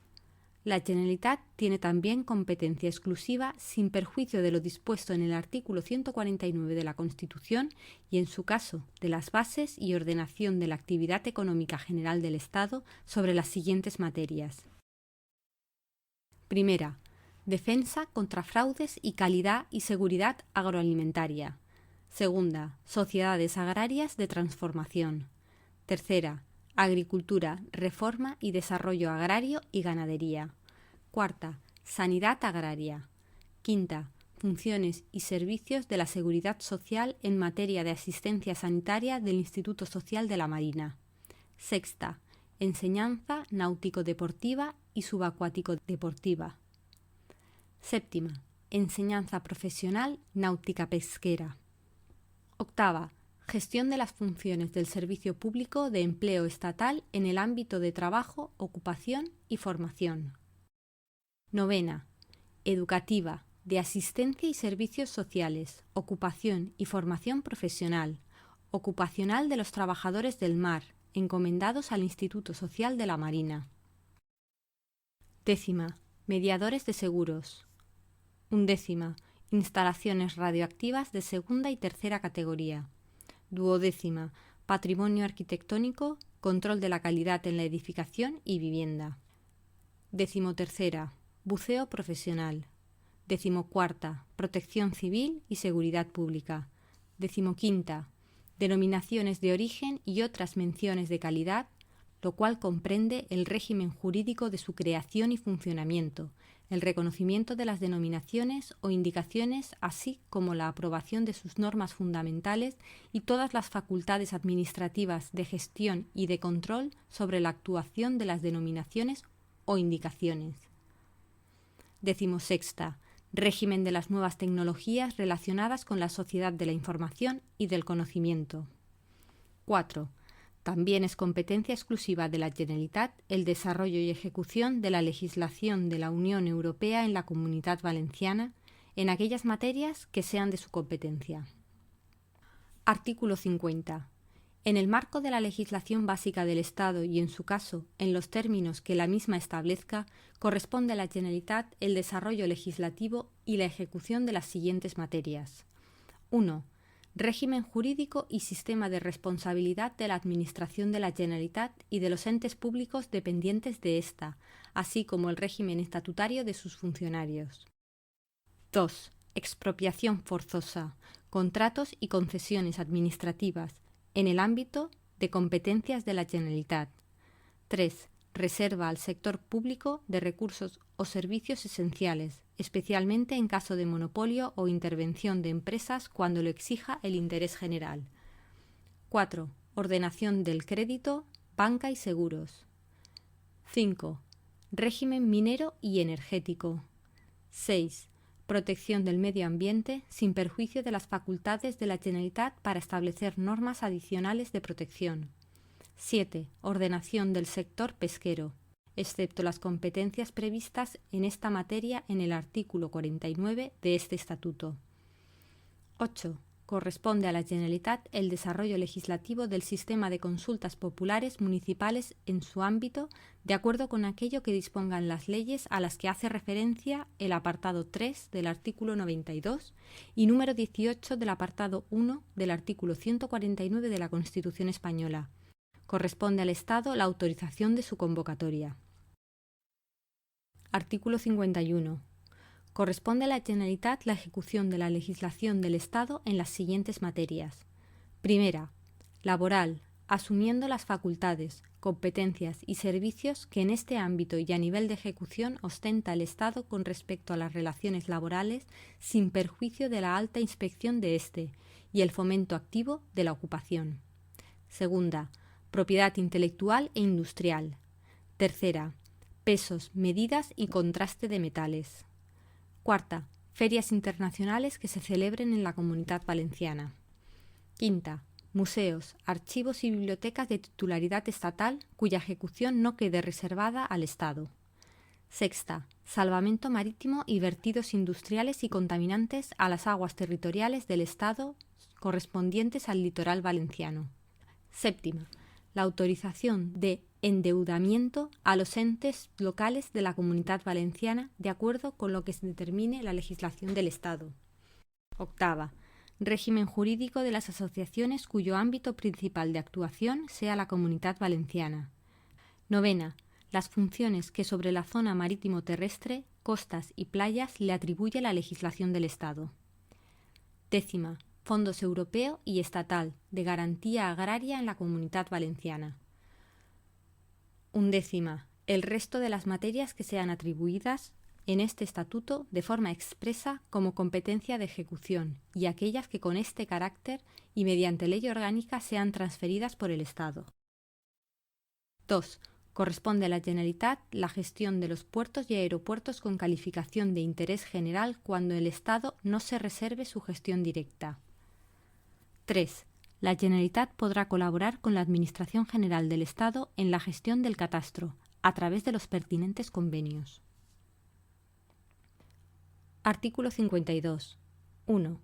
La Generalitat tiene también competencia exclusiva sin perjuicio de lo dispuesto en el artículo 149 de la Constitución y, en su caso, de las bases y ordenación de la actividad económica general del Estado sobre las siguientes materias. Primera, defensa contra fraudes y calidad y seguridad agroalimentaria. Segunda, sociedades agrarias de transformación. Tercera, agricultura, reforma y desarrollo agrario y ganadería. Cuarta, sanidad agraria. Quinta, funciones y servicios de la seguridad social en materia de asistencia sanitaria del Instituto Social de la Marina. Sexta, enseñanza náutico-deportiva y subacuático-deportiva. Séptima, enseñanza profesional náutica pesquera. Octava, gestión de las funciones del servicio público de empleo estatal en el ámbito de trabajo, ocupación y formación. Novena, educativa, de asistencia y servicios sociales, ocupación y formación profesional, ocupacional de los trabajadores del mar, encomendados al Instituto Social de la Marina. Décima, mediadores de seguros. Undécima, instalaciones radioactivas de segunda y tercera categoría. Duodécima, patrimonio arquitectónico, control de la calidad en la edificación y vivienda. Decimotercera, buceo profesional. Decimocuarta, protección civil y seguridad pública. Decimoquinta, denominaciones de origen y otras menciones de calidad, lo cual comprende el régimen jurídico de su creación y funcionamiento, el reconocimiento de las denominaciones o indicaciones, así como la aprobación de sus normas fundamentales y todas las facultades administrativas de gestión y de control sobre la actuación de las denominaciones o indicaciones. Decimosexta, régimen de las nuevas tecnologías relacionadas con la sociedad de la información y del conocimiento. 4. También es competencia exclusiva de la Generalitat el desarrollo y ejecución de la legislación de la Unión Europea en la Comunidad Valenciana en aquellas materias que sean de su competencia. Artículo 50. En el marco de la legislación básica del Estado y, en su caso, en los términos que la misma establezca, corresponde a la Generalitat el desarrollo legislativo y la ejecución de las siguientes materias. 1. Régimen jurídico y sistema de responsabilidad de la Administración de la Generalitat y de los entes públicos dependientes de ésta, así como el régimen estatutario de sus funcionarios. 2. Expropiación forzosa, contratos y concesiones administrativas, en el ámbito de competencias de la Generalitat. 3. Reserva al sector público de recursos o servicios esenciales, especialmente en caso de monopolio o intervención de empresas cuando lo exija el interés general. 4. Ordenación del crédito, banca y seguros. 5. Régimen minero y energético. 6. Protección del medio ambiente sin perjuicio de las facultades de la Generalitat para establecer normas adicionales de protección. 7. Ordenación del sector pesquero, excepto las competencias previstas en esta materia en el artículo 49 de este estatuto. 8. Corresponde a la Generalitat el desarrollo legislativo del sistema de consultas populares municipales en su ámbito, de acuerdo con aquello que dispongan las leyes a las que hace referencia el apartado 3 del artículo 92 y número 18 del apartado 1 del artículo 149 de la Constitución española. Corresponde al Estado la autorización de su convocatoria. Artículo 51. Corresponde a la Generalitat la ejecución de la legislación del Estado en las siguientes materias. Primera, laboral, asumiendo las facultades, competencias y servicios que en este ámbito y a nivel de ejecución ostenta el Estado con respecto a las relaciones laborales, sin perjuicio de la alta inspección de éste y el fomento activo de la ocupación. Segunda, propiedad intelectual e industrial. Tercera, pesos, medidas y contraste de metales. Cuarta, ferias internacionales que se celebren en la Comunidad Valenciana. Quinta, museos, archivos y bibliotecas de titularidad estatal cuya ejecución no quede reservada al Estado. Sexta, salvamento marítimo y vertidos industriales y contaminantes a las aguas territoriales del Estado correspondientes al litoral valenciano. Séptima, la autorización de endeudamiento a los entes locales de la Comunidad Valenciana de acuerdo con lo que se determine la legislación del Estado. Octava, régimen jurídico de las asociaciones cuyo ámbito principal de actuación sea la Comunidad Valenciana. Novena, las funciones que sobre la zona marítimo-terrestre, costas y playas le atribuye la legislación del Estado. Décima, fondos europeo y estatal de garantía agraria en la Comunidad Valenciana. Undécima, el resto de las materias que sean atribuidas en este estatuto de forma expresa como competencia de ejecución y aquellas que con este carácter y mediante ley orgánica sean transferidas por el Estado. 2. Corresponde a la Generalitat la gestión de los puertos y aeropuertos con calificación de interés general cuando el Estado no se reserve su gestión directa. 3. La Generalitat podrá colaborar con la Administración General del Estado en la gestión del catastro, a través de los pertinentes convenios. Artículo 52. 1.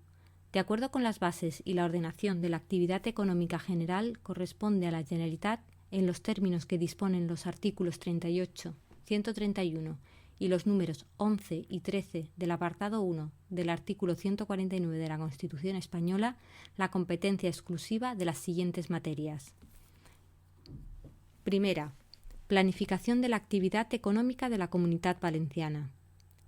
De acuerdo con las bases y la ordenación de la actividad económica general, corresponde a la Generalitat, en los términos que disponen los artículos 38, 131 y los números 11 y 13 del apartado 1 del artículo 149 de la Constitución Española, la competencia exclusiva de las siguientes materias. Primera, planificación de la actividad económica de la Comunidad Valenciana.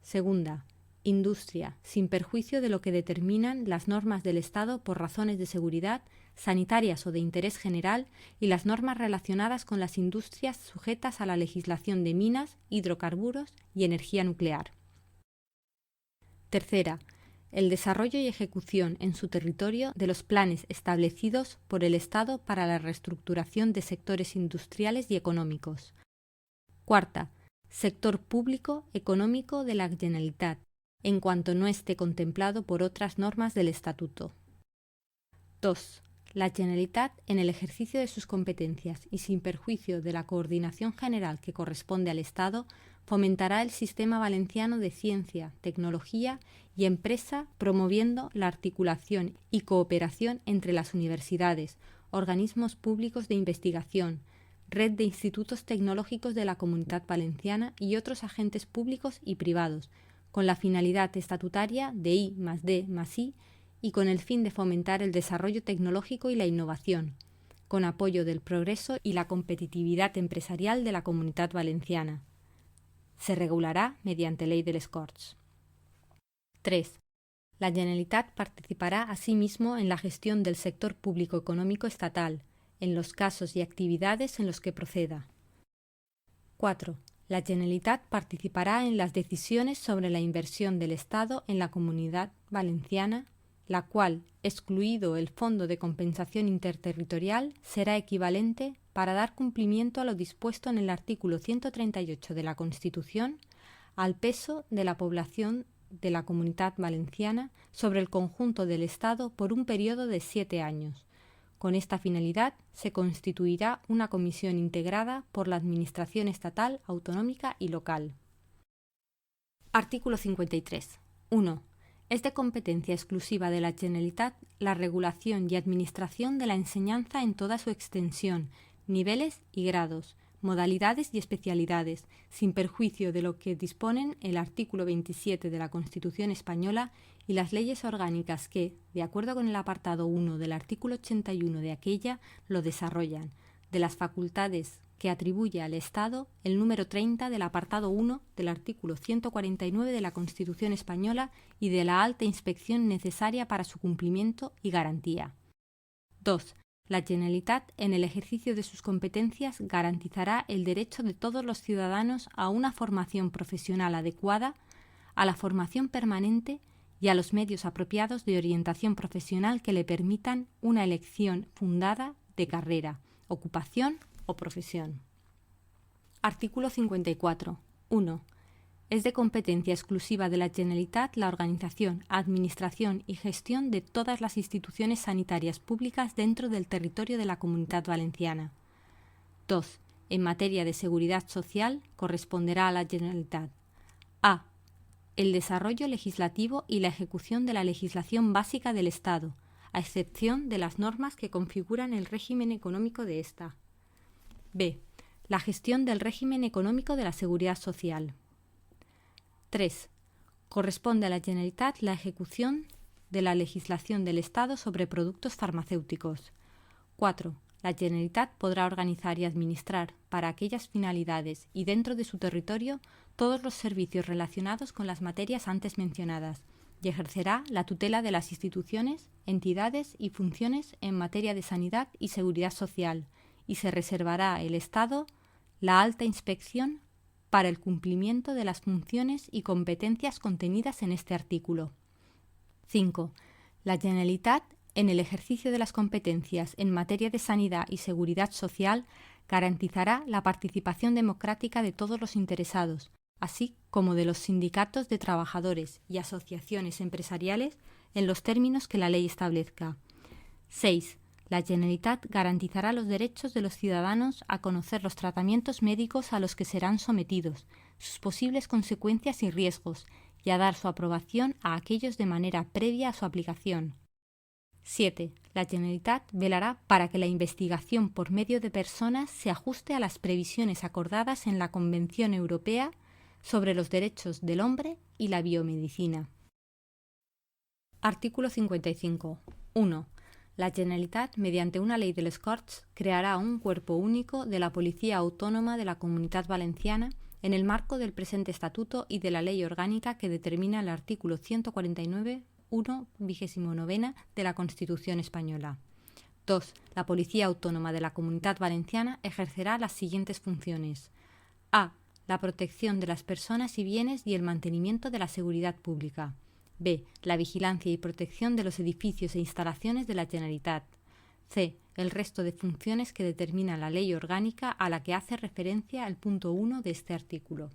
Segunda, industria, sin perjuicio de lo que determinan las normas del Estado por razones de seguridad, sanitarias o de interés general y las normas relacionadas con las industrias sujetas a la legislación de minas, hidrocarburos y energía nuclear. Tercera, el desarrollo y ejecución en su territorio de los planes establecidos por el Estado para la reestructuración de sectores industriales y económicos. Cuarta, sector público económico de la Generalitat, en cuanto no esté contemplado por otras normas del Estatuto. 2. La Generalitat, en el ejercicio de sus competencias y sin perjuicio de la coordinación general que corresponde al Estado, fomentará el sistema valenciano de ciencia, tecnología y empresa, promoviendo la articulación y cooperación entre las universidades, organismos públicos de investigación, red de institutos tecnológicos de la Comunidad Valenciana y otros agentes públicos y privados, con la finalidad estatutaria de I+D+I y con el fin de fomentar el desarrollo tecnológico y la innovación, con apoyo del progreso y la competitividad empresarial de la Comunidad Valenciana. Se regulará mediante Ley de les Corts. 3. La Generalitat participará asimismo en la gestión del sector público económico estatal, en los casos y actividades en los que proceda. 4. La Generalitat participará en las decisiones sobre la inversión del Estado en la Comunidad Valenciana, la cual, excluido el Fondo de Compensación Interterritorial, será equivalente para dar cumplimiento a lo dispuesto en el artículo 138 de la Constitución al peso de la población de la Comunidad Valenciana sobre el conjunto del Estado por un periodo de 7 años. Con esta finalidad se constituirá una comisión integrada por la Administración estatal, autonómica y local. Artículo 53. 1. Es de competencia exclusiva de la Generalitat la regulación y administración de la enseñanza en toda su extensión, niveles y grados, modalidades y especialidades, sin perjuicio de lo que disponen el artículo 27 de la Constitución Española y las leyes orgánicas que, de acuerdo con el apartado 1 del artículo 81 de aquella, lo desarrollan, de las facultades que atribuye al Estado el número 30 del apartado 1 del artículo 149 de la Constitución Española y de la alta inspección necesaria para su cumplimiento y garantía. 2. La Generalitat, en el ejercicio de sus competencias, garantizará el derecho de todos los ciudadanos a una formación profesional adecuada, a la formación permanente y a los medios apropiados de orientación profesional que le permitan una elección fundada de carrera, ocupación o profesión. Artículo 54. 1. Es de competencia exclusiva de la Generalitat la organización, administración y gestión de todas las instituciones sanitarias públicas dentro del territorio de la Comunidad Valenciana. 2. en materia de seguridad social corresponderá a la Generalitat. A. El desarrollo legislativo y la ejecución de la legislación básica del Estado, a excepción de las normas que configuran el régimen económico de ésta. B. La gestión del régimen económico de la seguridad social. 3. Corresponde a la Generalitat la ejecución de la legislación del Estado sobre productos farmacéuticos. 4. La Generalitat podrá organizar y administrar, para aquellas finalidades y dentro de su territorio, todos los servicios relacionados con las materias antes mencionadas, y ejercerá la tutela de las instituciones, entidades y funciones en materia de sanidad y seguridad social, y se reservará el Estado la alta inspección para el cumplimiento de las funciones y competencias contenidas en este artículo. 5. La Generalitat, en el ejercicio de las competencias en materia de sanidad y seguridad social, garantizará la participación democrática de todos los interesados, así como de los sindicatos de trabajadores y asociaciones empresariales en los términos que la ley establezca. 6. La Generalitat garantizará los derechos de los ciudadanos a conocer los tratamientos médicos a los que serán sometidos, sus posibles consecuencias y riesgos, y a dar su aprobación a aquellos de manera previa a su aplicación. 7. La Generalitat velará para que la investigación por medio de personas se ajuste a las previsiones acordadas en la Convención Europea sobre los Derechos del Hombre y la Biomedicina. Artículo 55. 1. La Generalitat, mediante una ley de les Corts, creará un cuerpo único de la Policía Autónoma de la Comunitat Valenciana en el marco del presente estatuto y de la ley orgánica que determina el artículo 149, 129 de la Constitución española. 2. La Policía Autónoma de la Comunitat Valenciana ejercerá las siguientes funciones. A. La protección de las personas y bienes y el mantenimiento de la seguridad pública. B. La vigilancia y protección de los edificios e instalaciones de la Generalitat. C. El resto de funciones que determina la ley orgánica a la que hace referencia el punto 1 de este artículo.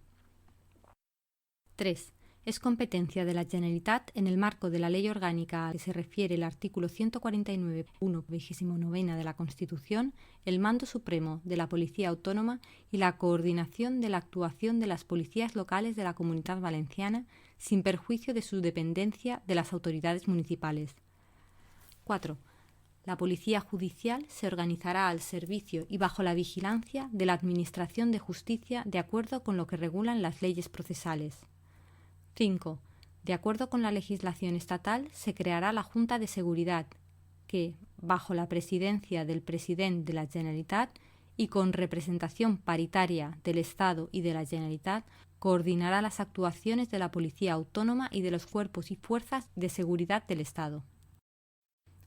3. Es competencia de la Generalitat, en el marco de la ley orgánica a que se refiere el artículo 149, 129 de la Constitución, el mando supremo de la Policía Autónoma y la coordinación de la actuación de las policías locales de la Comunitat Valenciana, sin perjuicio de su dependencia de las autoridades municipales. 4. La Policía Judicial se organizará al servicio y bajo la vigilancia de la Administración de Justicia de acuerdo con lo que regulan las leyes procesales. 5. De acuerdo con la legislación estatal, se creará la Junta de Seguridad, que, bajo la presidencia del presidente de la Generalitat y con representación paritaria del Estado y de la Generalitat, coordinará las actuaciones de la Policía Autónoma y de los cuerpos y fuerzas de seguridad del Estado.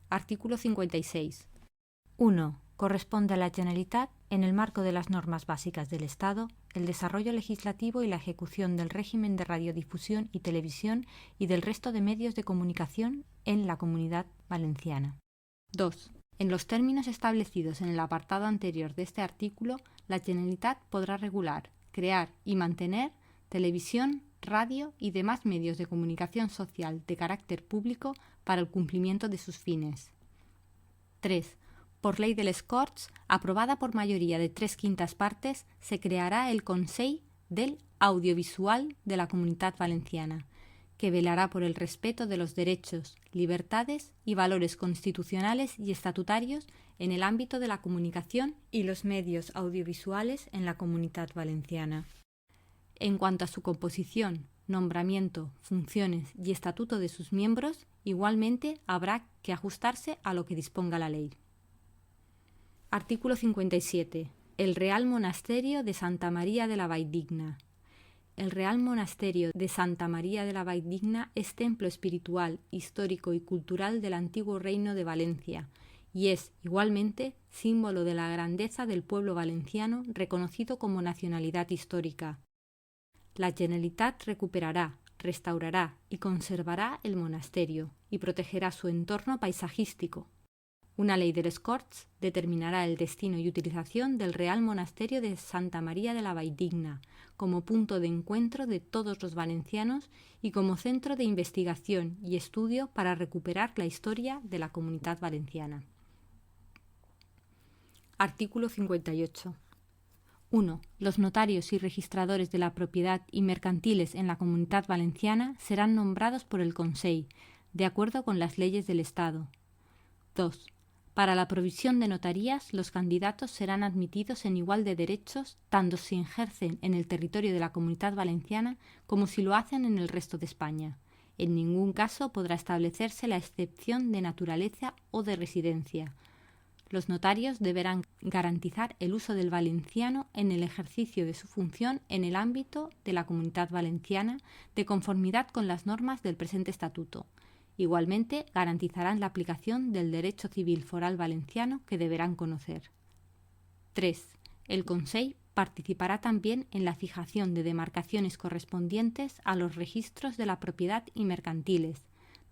Artículo 56. 1. Corresponde a la Generalitat, en el marco de las normas básicas del Estado, el desarrollo legislativo y la ejecución del régimen de radiodifusión y televisión y del resto de medios de comunicación en la Comunidad Valenciana. 2. En los términos establecidos en el apartado anterior de este artículo, la Generalitat podrá regular, crear y mantener televisión, radio y demás medios de comunicación social de carácter público para el cumplimiento de sus fines. 3. Por ley de les Corts, aprobada por mayoría de 3/5 partes, se creará el Consell del Audiovisual de la Comunitat Valenciana, que velará por el respeto de los derechos, libertades y valores constitucionales y estatutarios en el ámbito de la comunicación y los medios audiovisuales en la Comunitat Valenciana. En cuanto a su composición, nombramiento, funciones y estatuto de sus miembros, igualmente habrá que ajustarse a lo que disponga la ley. Artículo 57. El Real Monasterio de Santa María de la Valldigna. El Real Monasterio de Santa María de la Valldigna es templo espiritual, histórico y cultural del antiguo Reino de Valencia y es, igualmente, símbolo de la grandeza del pueblo valenciano reconocido como nacionalidad histórica. La Generalitat recuperará, restaurará y conservará el monasterio y protegerá su entorno paisajístico. Una ley de les Corts determinará el destino y utilización del Real Monasterio de Santa María de la Valldigna como punto de encuentro de todos los valencianos y como centro de investigación y estudio para recuperar la historia de la Comunitat Valenciana. Artículo 58. 1. Los notarios y registradores de la propiedad y mercantiles en la Comunitat Valenciana serán nombrados por el Consell, de acuerdo con las leyes del Estado. 2. Para la provisión de notarías, los candidatos serán admitidos en igual de derechos tanto si ejercen en el territorio de la Comunitat Valenciana como si lo hacen en el resto de España. En ningún caso podrá establecerse la excepción de naturaleza o de residencia. Los notarios deberán garantizar el uso del valenciano en el ejercicio de su función en el ámbito de la Comunitat Valenciana de conformidad con las normas del presente estatuto. Igualmente, garantizarán la aplicación del derecho civil foral valenciano que deberán conocer. 3. El Consell participará también en la fijación de demarcaciones correspondientes a los registros de la propiedad y mercantiles,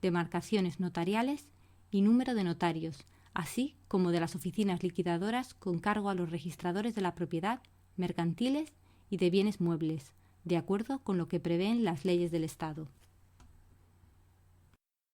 demarcaciones notariales y número de notarios, así como de las oficinas liquidadoras con cargo a los registradores de la propiedad, mercantiles y de bienes muebles, de acuerdo con lo que prevén las leyes del Estado.